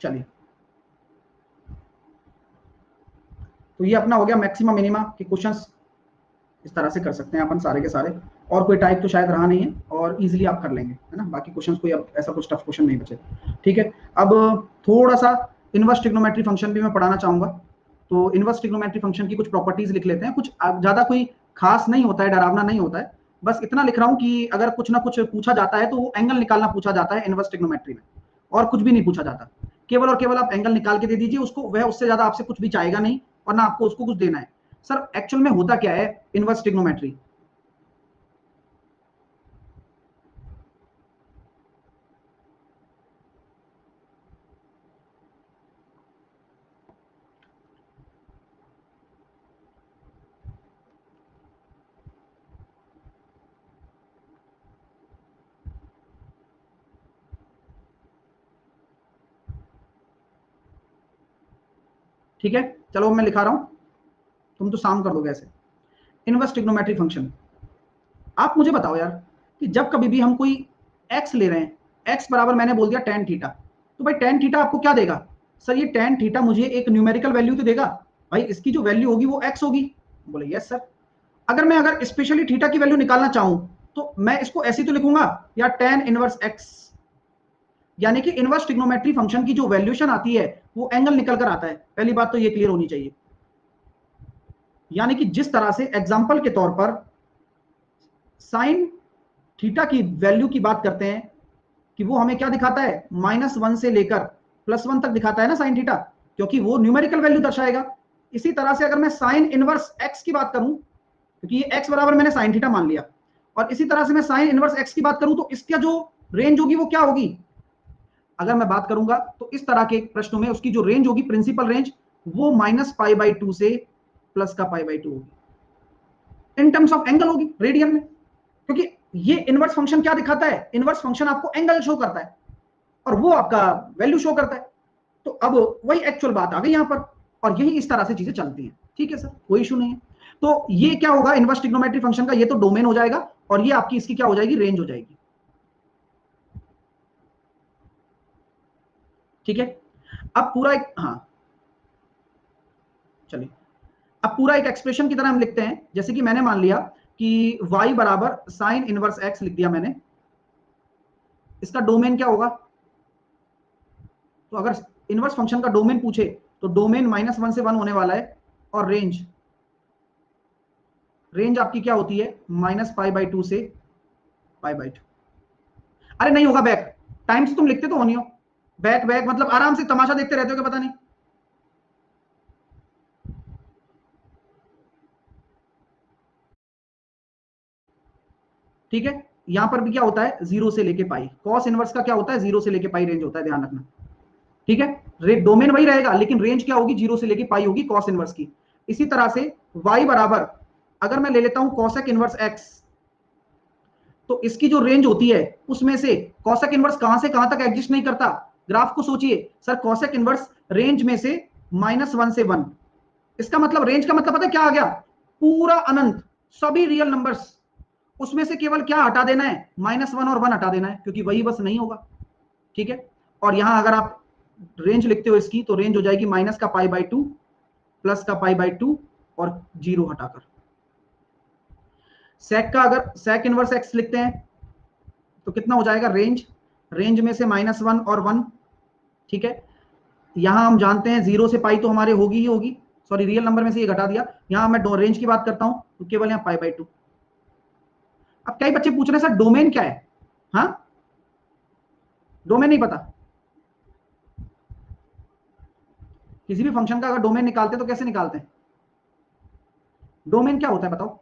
चलिए। तो ये अपना हो गया मैक्सिमम मिनिमा के क्वेश्चंस। इस तरह से कर सकते हैं अपन सारे के सारे, और कोई टाइप तो शायद रहा नहीं है और इजीली आप कर लेंगे, है ना। बाकी क्वेश्चंस कोई अब ऐसा कुछ टफ क्वेश्चन नहीं बचे, ठीक है। अब थोड़ा सा इनवर्स ट्रिग्नोमेट्री फंक्शन भी मैं पढ़ाना चाहूंगा। तो इनवर्स ट्रिग्नोमेट्री फंक्शन की कुछ प्रॉपर्टीज लिख लेते हैं, कुछ ज्यादा कोई खास नहीं होता है, डरावना नहीं होता है, बस इतना लिख रहा हूं कि अगर कुछ ना कुछ पूछा जाता है तो वो एंगल निकालना पूछा जाता है इनवर्स ट्रिग्नोमेट्री में, और कुछ भी नहीं पूछा जाता। केवल और केवल आप एंगल निकाल के दे दीजिए उसको, वह उससे ज्यादा आपसे कुछ भी चाहेगा नहीं और ना आपको उसको कुछ देना है। सर एक्चुअल में होता क्या है इनवर्स ट्रिग्नोमेट्री? ठीक है, चलो मैं लिखा रहा हूं, तुम तो शाम कर दोगे ऐसे। इनवर्स ट्रिग्नोमेट्री फंक्शन, आप मुझे बताओ यार कि जब कभी भी हम कोई एक्स ले रहे हैं, एक्स बराबर मैंने बोल दिया टेन थीटा, तो भाई टेन थीटा आपको क्या देगा? सर ये टेन थीटा मुझे एक न्यूमेरिकल वैल्यू तो देगा, भाई इसकी जो वैल्यू होगी वो एक्स होगी। बोले यस सर। अगर स्पेशली थीटा की वैल्यू निकालना चाहूं तो मैं इसको ऐसे तो लिखूंगा, या टेन इनवर्स एक्स, यानी कि इनवर्स ट्रिग्नोमेट्री फंक्शन की जो वैल्यूएशन आती है वो एंगल निकल कर आता है। पहली बात तो ये क्लियर होनी चाहिए। यानी कि जिस तरह से एग्जांपल के तौर पर साइन थीटा की वैल्यू की बात करते हैं कि वो हमें क्या दिखाता है, -1 से लेकर +1 तक दिखाता है ना साइन थीटा, क्योंकि वो न्यूमेरिकल वैल्यू दर्शाएगा। इसी तरह से अगर मैं साइन इनवर्स एक्स की बात करूं, क्योंकि ये एक्स बराबर मैंने साइन थीटा मान लिया, और इसी तरह से मैं साइन इनवर्स एक्स की बात करूं तो इसका जो रेंज होगी वो क्या होगी? अगर मैं बात करूंगा तो इस तरह के प्रश्नों में उसकी जो रेंज होगी, प्रिंसिपल रेंज, वो -π/2 से +π/2 होगी। इन टर्म्स ऑफ एंगल होगी रेडियन में, क्योंकि ये इनवर्स फंक्शन क्या दिखाता है, इनवर्स फंक्शन आपको एंगल शो करता है और वो आपका वैल्यू शो करता है। तो अब वही एक्चुअल बात आ गई यहां पर, और यही इस तरह से चीजें चलती हैं। ठीक है सर, कोई इशू नहीं है। तो ये क्या होगा इनवर्स ट्रिग्नोमेट्री फंक्शन का, ये तो डोमेन हो जाएगा और ये आपकी इसकी क्या हो जाएगी, रेंज हो जाएगी। ठीक है, अब पूरा एक, हाँ चलिए, अब पूरा एक एक्सप्रेशन की तरह हम लिखते हैं। जैसे कि मैंने मान लिया कि y बराबर साइन इनवर्स x लिख दिया मैंने, इसका डोमेन क्या होगा? तो अगर इनवर्स फंक्शन का डोमेन पूछे तो डोमेन -1 से 1 होने वाला है, और रेंज, रेंज आपकी क्या होती है, -π/2 से π/2। अरे नहीं होगा बैक, टाइम से तुम लिखते तो होनी हो, बैक बैक मतलब आराम से तमाशा देखते रहते हो क्या, पता नहीं। ठीक है, यहां पर भी क्या होता है, 0 से लेके पाई। कॉस इनवर्स का क्या होता है, 0 से लेके पाई रेंज होता है, ध्यान रखना। ठीक है, डोमेन वही रहेगा लेकिन रेंज क्या होगी, 0 से लेके पाई होगी कॉस इनवर्स की। इसी तरह से y बराबर, अगर मैं ले लेता हूं कॉसेक इनवर्स x, तो इसकी जो रेंज होती है उसमें से कॉसेक इनवर्स कहां से कहां तक एग्जिस्ट नहीं करता, ग्राफ को सोचिए सर। कॉसेक इनवर्स रेंज में से -1 से 1, इसका मतलब रेंज का मतलब पता है क्या आ गया, पूरा अनंत, सभी रियल नंबर्स, उसमें से केवल क्या हटा देना है, -1 और 1 हटा देना है, क्योंकि वही बस नहीं होगा। ठीक है, और यहां अगर आप रेंज लिखते हो इसकी, तो रेंज हो जाएगी माइनस का π/2 प्लस का π/2 और 0 हटाकर। सेक का अगर सेक इनवर्स एक्स लिखते हैं तो कितना हो जाएगा, रेंज, रेंज में से -1 और 1। ठीक है, यहां हम जानते हैं 0 से पाई तो हमारे होगी ही होगी, सॉरी रियल नंबर में से ये घटा दिया। यहां मैं रेंज की बात करता हूं तो केवल यहां π/2। अब कई बच्चे पूछ रहे हैं सर डोमेन क्या है, हाँ डोमेन नहीं पता? किसी भी फंक्शन का अगर डोमेन निकालते तो कैसे निकालते हैं? डोमेन क्या होता है बताओ?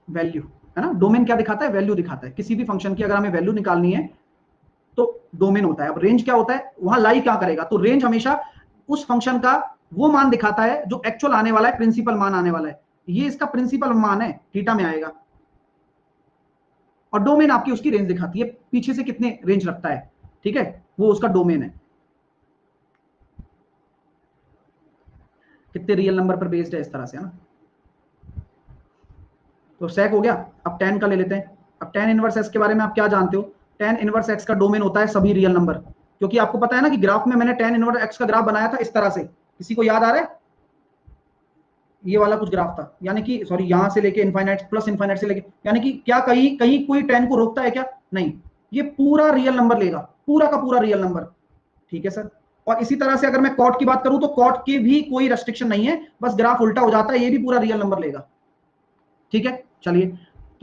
वैल्यू, है ना। डोमेन क्या दिखाता है, वैल्यू दिखाता है। किसी भी फंक्शन की अगर हमें वैल्यू निकालनी है तो डोमेन होता है। अब रेंज क्या होता है, वहां लाई क्या करेगा, तो रेंज हमेशा उस फंक्शन का वो मान दिखाता है जो एक्चुअल आने वाला है, प्रिंसिपल मान आने वाला है। ये इसका प्रिंसिपल मान है, थीटा में आएगा, और डोमेन आपकी उसकी रेंज दिखाती है, पीछे से कितने रेंज रखता है। ठीक है, वो उसका डोमेन है, कितने रियल नंबर पर बेस्ड है, इस तरह से, है ना। तो सेक हो गया। अब टेन का ले लेते हैं। अब टेन इनवर्स एक्स के बारे में आप क्या जानते हो? टेन इनवर्स एक्स का डोमेन होता है सभी रियल नंबर, क्योंकि आपको पता है ना कि ग्राफ में मैंने टेन इनवर्स एक्स का ग्राफ बनाया था इस तरह से, किसी को याद आ रहा है? ये वाला कुछ ग्राफ था, यानी कि सॉरी यहां से लेके इनफाइनाइट प्लस इनफाइनाइट से लेके, यानी कि क्या कहीं कहीं कोई tan को रोकता है क्या? नहीं, ये पूरा रियल नंबर लेगा, पूरा का पूरा रियल नंबर। ठीक है सर। और इसी तरह से अगर मैं कॉट की बात करूं तो कॉट के भी कोई रेस्ट्रिक्शन नहीं है, बस ग्राफ उल्टा हो जाता है, ये भी पूरा रियल नंबर लेगा। ठीक है, चलिए,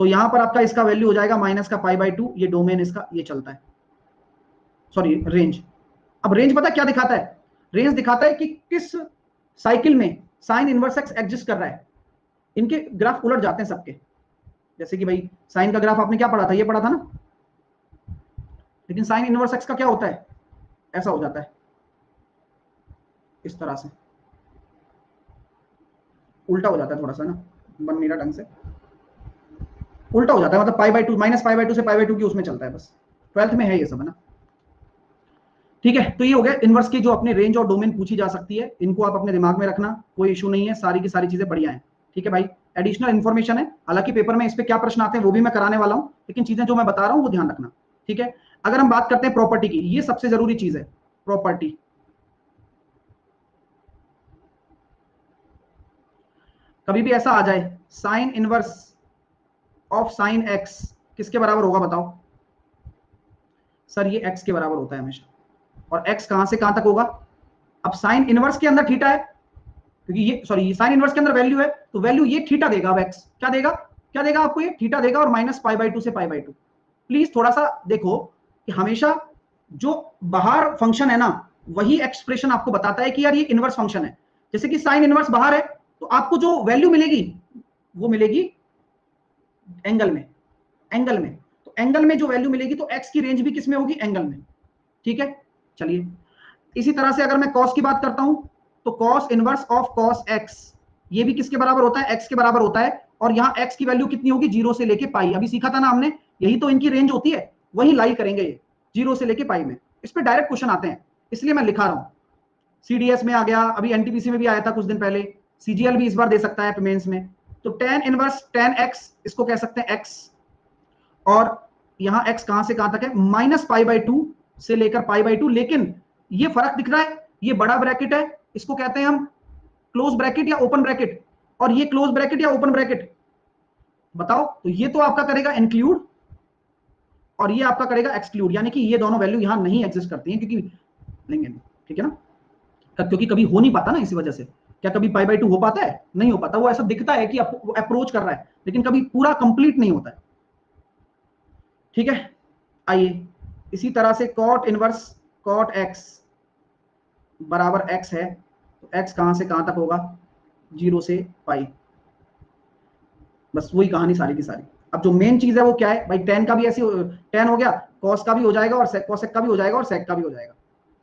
तो यहां पर आपका इसका वैल्यू हो जाएगा माइनस का π/2, ये डोमेन इसका ये चलता है, सॉरी रेंज। अब रेंज पता क्या दिखाता है? रेंज दिखाता है कि किस साइकिल में साइन इनवर्स एक्स एग्जिस्ट कर रहा है। इनके ग्राफ उलट जाते हैं सबके, जैसे कि भाई साइन का ग्राफ आपने क्या पढ़ा था? ये पढ़ा था ना, लेकिन साइन इनवर्स एक्स का क्या होता है? ऐसा हो जाता है, इस तरह से उल्टा हो जाता है थोड़ा सा ना, बन नहीं रहा ढंग से, उल्टा हो जाता है, मतलब π/2 माइनस π/2 से π/2 की उसमें चलता है, बस 12th में है ये सब है ना। ठीक है, तो ये हो गया इनवर्स की जो अपने रेंज और डोमेन पूछी जा सकती है, इनको आप अपने दिमाग में रखना, कोई इशू नहीं है, सारी की सारी चीजें बढ़िया है। ठीक है भाई, एडिशनल इन्फॉर्मेशन है, हालांकि पेपर में इस पे क्या प्रश्न आते हैं वो भी मैं कराने वाला हूं, लेकिन चीजें जो मैं बता रहा हूं वो ध्यान रखना। ठीक है, अगर हम बात करते हैं प्रॉपर्टी की, ये सबसे जरूरी चीज है, प्रॉपर्टी। कभी भी ऐसा आ जाए sine inverse of sine x किसके बराबर होगा बताओ? सर ये एक्स के बराबर होता है हमेशा, और एक्स कहां से कहां तक होगा? अब साइन इनवर्स के अंदर थीटा है, क्योंकि ये सॉरी साइन इनवर्स के अंदर वैल्यू है, तो वैल्यू ये थीटा देगा। अब एक्स क्या देगा? क्या देगा आपको? ये थीटा देगा, और माइनस π/2 से π/2। प्लीज थोड़ा सा देखो कि हमेशा जो बाहर फंक्शन है ना, वही एक्सप्रेशन आपको बताता है कि यार ये इनवर्स फंक्शन है। जैसे कि साइन इनवर्स बाहर है, तो आपको जो वैल्यू मिलेगी वो मिलेगी एंगल में, एंगल में, तो एंगल में जो वैल्यू मिलेगी, तो एक्स की रेंज भी किस में होगी? एंगल में। ठीक है, चलिए, इसी तरह से अगर मैं कॉस की बात करता हूं, तो cos inverse of cos x, ये भी किसके बराबर होता है? एक्स के बराबर होता है, और यहां एक्स की वैल्यू कितनी होगी? 0 से लेके पाई, अभी सीखा था ना हमने, यही तो इनकी रेंज होती है, वही लाई करेंगे ये 0 से लेके पाई में। इस पर डायरेक्ट क्वेश्चन आते हैं, इसलिए मैं लिखा रहा हूं। सीडीएस में आ गया, अभी एनटीपीसी में भी आया था कुछ दिन पहले, सीजीएल भी इस बार दे सकता है मेंस में। तो tan इनवर्स tan x, इसको कह सकते हैं x, और यहां x कहां से कहां तक है? माइनस π/2 से लेकर π/2, लेकिन ये फर्क दिख रहा है, ये बड़ा ब्रैकेट है, इसको कहते हैं हम क्लोज ब्रैकेट या ओपन ब्रैकेट, और ये क्लोज ब्रैकेट या ओपन ब्रैकेट, बताओ? तो ये तो आपका करेगा इंक्लूड, और ये आपका करेगा एक्सक्लूड, यानी कि ये दोनों वैल्यू यहां नहीं एग्जिस्ट करती हैं, क्योंकि लेंगे नहीं। ठीक है ना, क्योंकि कभी हो नहीं पाता ना, इसी वजह से। क्या कभी π/2 हो पाता है? नहीं हो पाता, वो ऐसा दिखता है कि अप्रोच कर रहा है, लेकिन कभी पूरा कंप्लीट नहीं होता है। ठीक है, आइए, इसी तरह से कॉट इनवर्स कॉट एक्स बराबर एक्स है, तो एक्स कहां से कहां तक होगा? 0 से पाई, बस वही कहानी सारी की सारी। अब जो मेन चीज है वो क्या है भाई? टेन का भी ऐसे, टेन हो गया, कॉस का भी हो जाएगा, और कॉसेक का भी हो जाएगा, और सेक का भी हो जाएगा,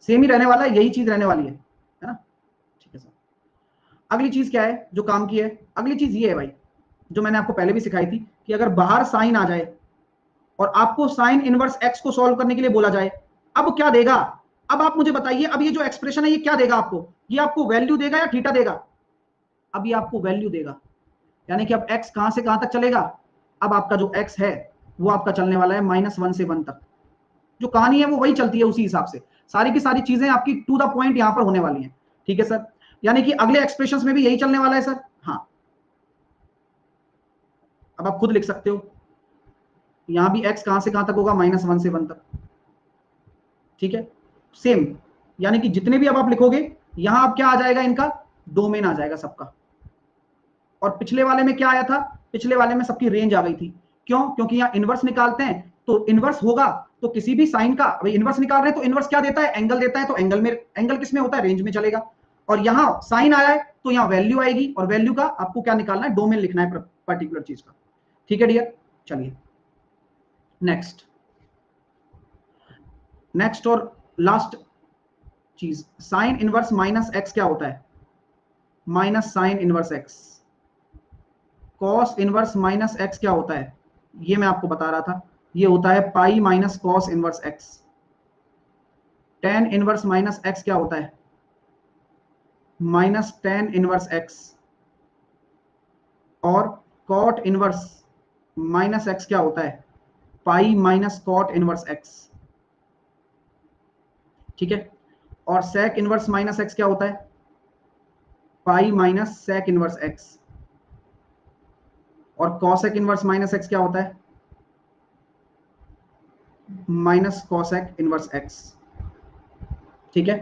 सेम ही रहने वाला है, यही चीज रहने वाली है ना? ठीक है सर, अगली चीज क्या है जो काम की है? अगली चीज ये है भाई, जो मैंने आपको पहले भी सिखाई थी, कि अगर बाहर साइन आ जाए और आपको साइन इनवर्स एक्स को सॉल्व करने के लिए बोला जाए, अब क्या देगा? अब आप मुझे बताइए, अब ये जो एक्सप्रेशन है ये क्या देगा आपको? ये आपको वैल्यू देगा या थीटा देगा? अब ये आपको वैल्यू देगा, यानी कि अब x कहां से कहां तक चलेगा? अब आपका जो x है वो आपका चलने वाला है -1 से 1 तक, जो कहानी है वो वही चलती है, उसी हिसाब से सारी की सारी चीजें आपकी टू द पॉइंट यहां पर होने वाली हैं। ठीक है सर, यानी कि अगले एक्सप्रेशंस में भी यही चलने वाला है सर। हाँ, अब आप खुद लिख सकते हो, यहां भी x कहां से कहां तक होगा? -1 से 1 तक। ठीक है, सेम, यानी कि जितने भी अब आप लिखोगे, यहां अब क्या आ जाएगा? इनका डोमेन आ जाएगा सबका। और पिछले वाले में क्या आया था? पिछले वाले में सबकी रेंज आ गई थी। क्यों? क्योंकि यहाँ इनवर्स निकालते हैं, तो इनवर्स होगा तो किसी भी साइन का, भाई इनवर्स निकाल रहे हैं तो इनवर्स क्या देता है? एंगल देता है, तो एंगल में, एंगल किस में होता है? रेंज में चलेगा। और यहाँ साइन आया है तो यहाँ वैल्यू आएगी, और वैल्यू का आपको क्या निकालना है? डोमेन लिखना है पर्टिकुलर चीज का। ठीक है डियर, चलिए नेक्स्ट, नेक्स्ट और लास्ट चीज, साइन इनवर्स माइनस एक्स क्या होता है? Minus sine inverse x. Cos inverse minus X क्या होता है? ये मैं आपको बता रहा था, ये होता है pi minus cos inverse X. Tan inverse minus X क्या होता है? Minus tan inverse X. और कॉट इनवर्स माइनस एक्स क्या होता है? Pi minus cot inverse X. ठीक है, और सेक इनवर्स माइनस एक्स क्या होता है? Pi minus sec inverse X, और कॉसेक इनवर्स माइनस एक्स क्या होता है? Minus cosec inverse X. ठीक है,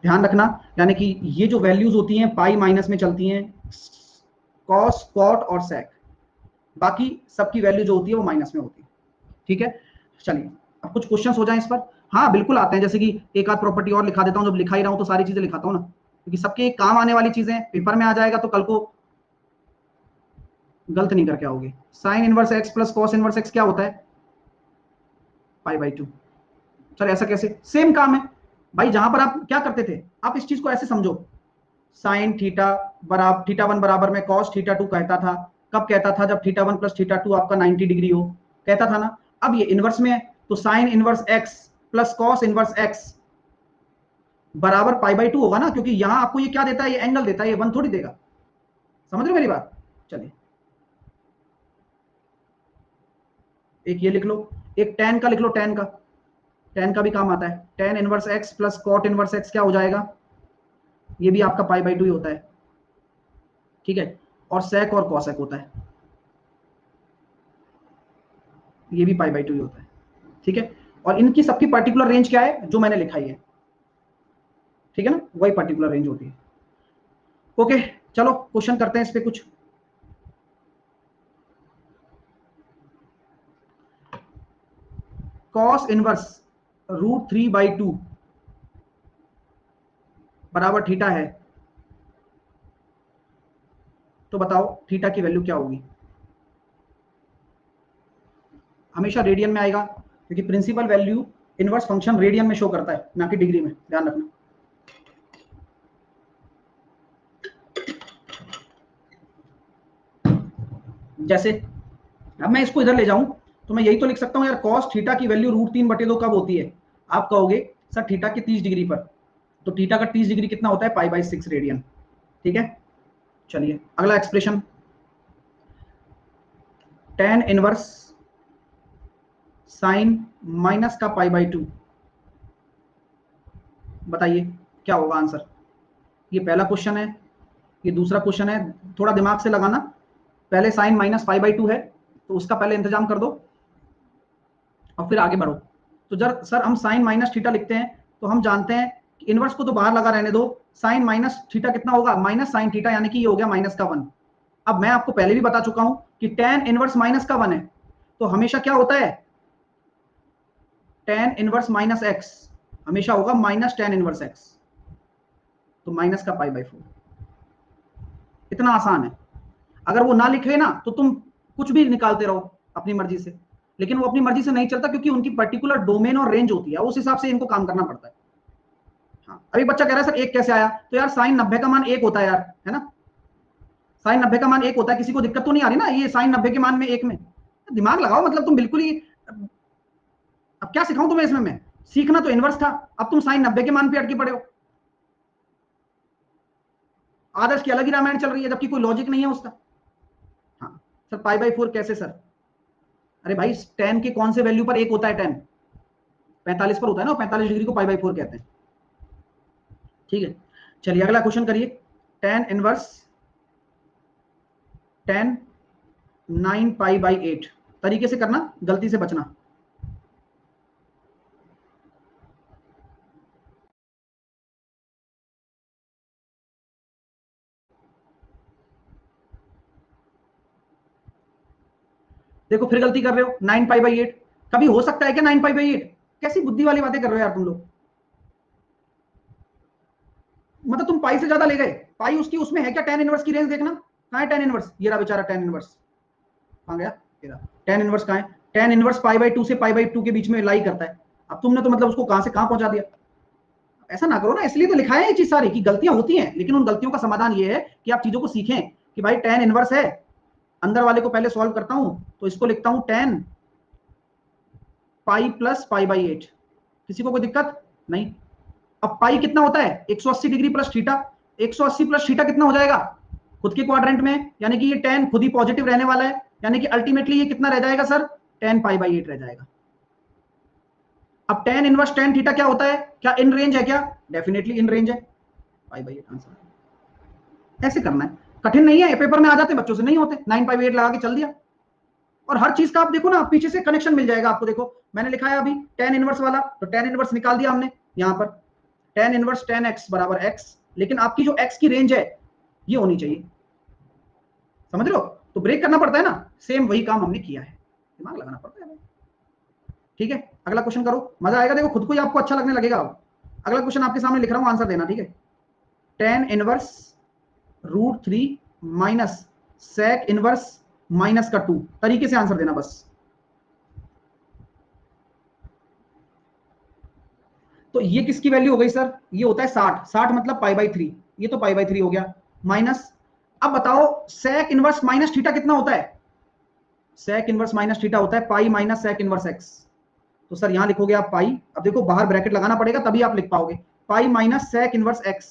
ध्यान रखना, यानी कि ये जो वैल्यूज होती हैं पाई माइनस में चलती हैं, कॉस, कॉट और सेक, बाकी सबकी वैल्यू जो होती है वो माइनस में होती है। ठीक है, चलिए अब कुछ क्वेश्चंस हो जाएं इस पर। हाँ बिल्कुल आते हैं, जैसे कि एक आध प्रॉपर्टी और लिखा देता हूँ, जब लिखा ही रहा हूँ तो सारी चीजें लिखाता हूँ ना, क्योंकि सबके काम आने वाली चीजें पेपर में आ जाएगा तो कल को गलत नहीं करके आओगे। Sine inverse x plus cos inverse x क्या होता है? Pi by 2। सर ऐसा कैसे? सेम काम है भाई। जहां पर आप क्या करते थे, आप इस चीज को ऐसे समझो, साइन थीटा बराबर थीटा 1 बराबर में कॉस थीटा 2 कहता था। कब कहता था? जब थीटा 1 प्लस थीटा 2 आपका 90 डिग्री हो, कहता था ना। अब ये इनवर्स में है, तो sine inverse x plus cos inverse x बराबर पाई बाई 2 होगा ना, क्योंकि यहां आपको ये क्या देता है? ये एंगल देता है, ये 1 थोड़ी देगा। समझ रहे हो मेरी बात? चलिए एक ये लिख लो, एक tan का लिख लो, tan का, tan का भी काम आता है। tan inverse x plus cot inverse x क्या हो जाएगा? ये भी आपका पाई बाई 2 ही होता है। ठीक है, और sec और cosec होता है, ये भी पाई बाई 2 ही होता है। ठीक है, और इनकी सबकी पर्टिकुलर रेंज क्या है? जो मैंने लिखा ही है। ठीक है ना, वही पर्टिकुलर रेंज होती है। ओके, चलो क्वेश्चन करते हैं इस पे कुछ। cos इनवर्स √3/2 बराबर थीटा है, तो बताओ थीटा की वैल्यू क्या होगी? हमेशा रेडियन में आएगा, क्योंकि principal value inverse function radian में शो करता है, ना कि डिग्री में, ध्यान रखना। जैसे अब मैं इसको इधर ले जाऊं तो मैं यही तो लिख सकता हूं यार, cos थीटा की वैल्यू √3/2 कब होती है? आप कहोगे सर थीटा की 30 डिग्री पर, तो थीटा का 30 डिग्री कितना होता है? Pi by 6 radian. ठीक है, चलिए अगला expression, tan inverse sine minus का पाई बाई 2, बताइए क्या होगा आंसर? ये पहला क्वेश्चन है, ये दूसरा क्वेश्चन है, थोड़ा दिमाग से लगाना। पहले साइन माइनस पाई बाई 2 है, तो उसका पहले इंतजाम कर दो और फिर आगे बढ़ो। तो जब सर हम साइन माइनस थीटा लिखते हैं तो हम जानते हैं कि इनवर्स को तो बाहर लगा रहने दो, साइन माइनस थीटा कितना होगा? माइनस साइन थीटा, यानी कि ये हो गया माइनस का 1। अब मैं आपको पहले भी बता चुका हूं कि tan इनवर्स माइनस का 1 है, तो हमेशा क्या होता है? tan इनवर्स माइनस एक्स हमेशा होगा माइनस tan इनवर्स एक्स, तो माइनस का पाई बाई 4। इतना आसान है। अगर वो ना लिखे ना तो तुम कुछ भी निकालते रहो अपनी मर्जी से, लेकिन वो अपनी मर्जी से नहीं चलता, क्योंकि उनकी पर्टिकुलर डोमेन और रेंज होती है, उस हिसाब से इनको काम करना पड़ता है। हाँ, अभी बच्चा कह रहा है सर एक कैसे आया? तो यार साइन 90 का मान 1 होता है यार, है ना? साइन 90 का मान 1 होता है, किसी को दिक्कत तो नहीं आ रही ना ये साइन 90 के मान में 1 में? दिमाग लगाओ, मतलब तुम बिल्कुल ही, अब क्या सिखाऊं तुम्हें इसमें मैं? सीखना तो इनवर्स था, अब तुम साइन 90 के मान पे अटके पड़े हो। आदर्श की अलग ही रामायण चल रही है, जबकि कोई लॉजिक नहीं है उसका। हाँ सर, पाई बाई 4 कैसे सर? अरे भाई tan के कौन से वैल्यू पर 1 होता है? tan 45 पर होता है ना, 45 डिग्री को पाई बाई 4 कहते हैं। ठीक है, चलिए अगला क्वेश्चन करिए। tan inverse tan 9 pi by 8, तरीके से करना, गलती से बचना। देखो फिर गलती कर रहे हो, 9 पाई बाई 8 कभी हो सकता है क्या? 9 पाई बाई 8 कैसी बुद्धि वाली बातें कर रहे हो यार तुम लोग? मतलब तुम पाई से ज्यादा ले गए। पाई उसकी उसमें है क्या? tan इनवर्स की रेंज देखना, कहां है tan इनवर्स? ये रहा बेचारा tan इनवर्स, कहां गया? ये रहा tan इनवर्स, कहां है? tan इनवर्स पाई बाई 2 से पाई बाई 2 के बीच में लाई करता है। अब तुमने तो मतलब उसको कहां से कहां पहुंचा दिया। ऐसा ना करो ना, इसलिए तो लिखा है ये चीज सारी, कि गलतियां होती हैं, लेकिन उन गलतियों का समाधान ये है कि आप चीजों को सीखें कि भाई tan इनवर्स है, अंदर वाले को पहले सॉल्व करता हूं, तो इसको लिखता हूं tan pi plus pi by 8। किसी को कोई दिक्कत नहीं? अब पाई कितना होता है? 180 degree plus theta. 180 plus theta कितना हो जाएगा खुद के क्वाड्रेंट में? यानी कि ये tan खुद ही पॉजिटिव रहने वाला है, यानी कि अल्टीमेटली ये कितना रह जाएगा सर? tan पाई बाई 8 रह जाएगा। अब tan इनवर्स tan थीटा क्या होता है? क्या इन रेंज है क्या? डेफिनेटली इन रेंज है, पाई बाई 8 आंसर। ऐसे करना है, कठिन नहीं है, पेपर में आ जाते बच्चों से नहीं होते, 9/8 लगा के चल दिया। और हर चीज का आप देखो ना, पीछे से कनेक्शन मिल जाएगा आपको। देखो मैंने लिखा है अभी tan इनवर्स वाला, तो tan इनवर्स निकाल दिया हमने यहां पर, tan इनवर्स tan x बराबर x, लेकिन आपकी जो x की रेंज है ये होनी चाहिए, समझ लो। तो ब्रेक करना पड़ता है ना, सेम वही काम हमने किया है, दिमाग लगाना पड़ता है। ठीक है, अगला क्वेश्चन करो, मजा आएगा, देखो खुद को ही आपको अच्छा लगने लगेगा। अब अगला क्वेश्चन आपके सामने लिख रहा हूं, आंसर देना, ठीक है। tan inverse √3 minus sec inverse minus का 2 तरीके से आंसर देना बस। तो ये किसकी वैल्यू हो गई सर, ये होता है 60, 60 मतलब π/3, ये तो π/3 हो गया, माइनस। अब बताओ sec इनवर्स माइनस थीटा कितना होता है, sec इनवर्स माइनस थीटा होता है pi minus sec inverse x। तो सर यहां लिखोगे आप पाई, अब देखो बाहर ब्रैकेट लगाना पड़ेगा तभी आप लिख पाओगे, pi minus sec inverse x,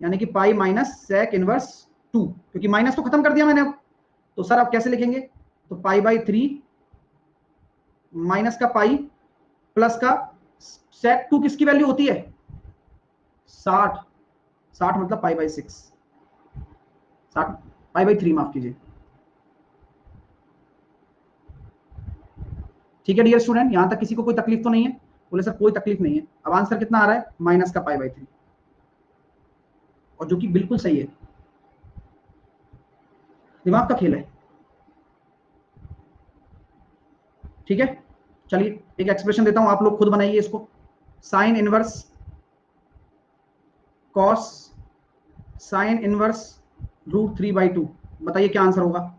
यानी कि पाई माइनस sec इनवर्स 2, क्योंकि माइनस तो खत्म कर दिया मैंने अब। तो सर आप कैसे लिखेंगे, तो π/3 माइनस का पाई प्लस का sec 2 किसकी वैल्यू होती है 60, 60 मतलब π/6, 60 π/3 माफ कीजिए। ठीक है डियर स्टूडेंट, यहां तक किसी को कोई तकलीफ तो नहीं है, बोले सर कोई तकलीफ नहीं है। अब आंसर कितना आ रहा है, माइनस का π/3, और जो कि बिल्कुल सही है, दिमाग का खेल है। ठीक है, चलिए एक एक्सप्रेशन देता हूं, आप लोग खुद बनाइए इसको, sine inverse cos sine inverse √3/2, बताइए क्या आंसर होगा।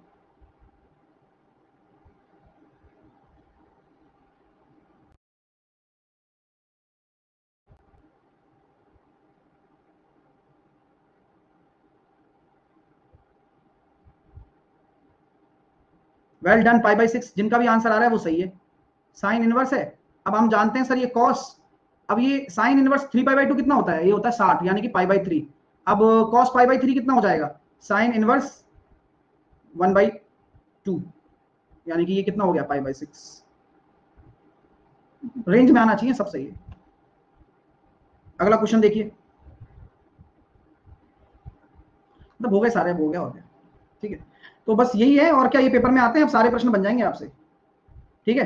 वेल डन, π/6 जिनका भी आंसर आ रहा है वो सही है, साइन इनवर्स है। अब हम जानते हैं सर ये कॉस, अब ये साइन इनवर्स 3π/2 कितना होता है, ये होता है 60, यानी कि π/3। अब कॉस π/3 कितना हो जाएगा, साइन इनवर्स 1/2, यानी कि ये कितना हो गया π/6, रेंज में आना चाहिए, सब सही है। अगला क्वेश्चन देखिए, मतलब हो गए सारे, हो गया हो गया। ठीक है, तो बस यही है, और क्या, ये पेपर में आते हैं, अब सारे प्रश्न बन जाएंगे आपसे। ठीक है,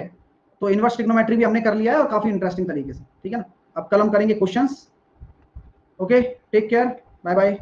तो इनवर्स ट्रिग्नोमेट्री भी हमने कर लिया है, और काफी इंटरेस्टिंग तरीके से। ठीक है ना, अब कल हम करेंगे questions. Okay, take care, bye bye.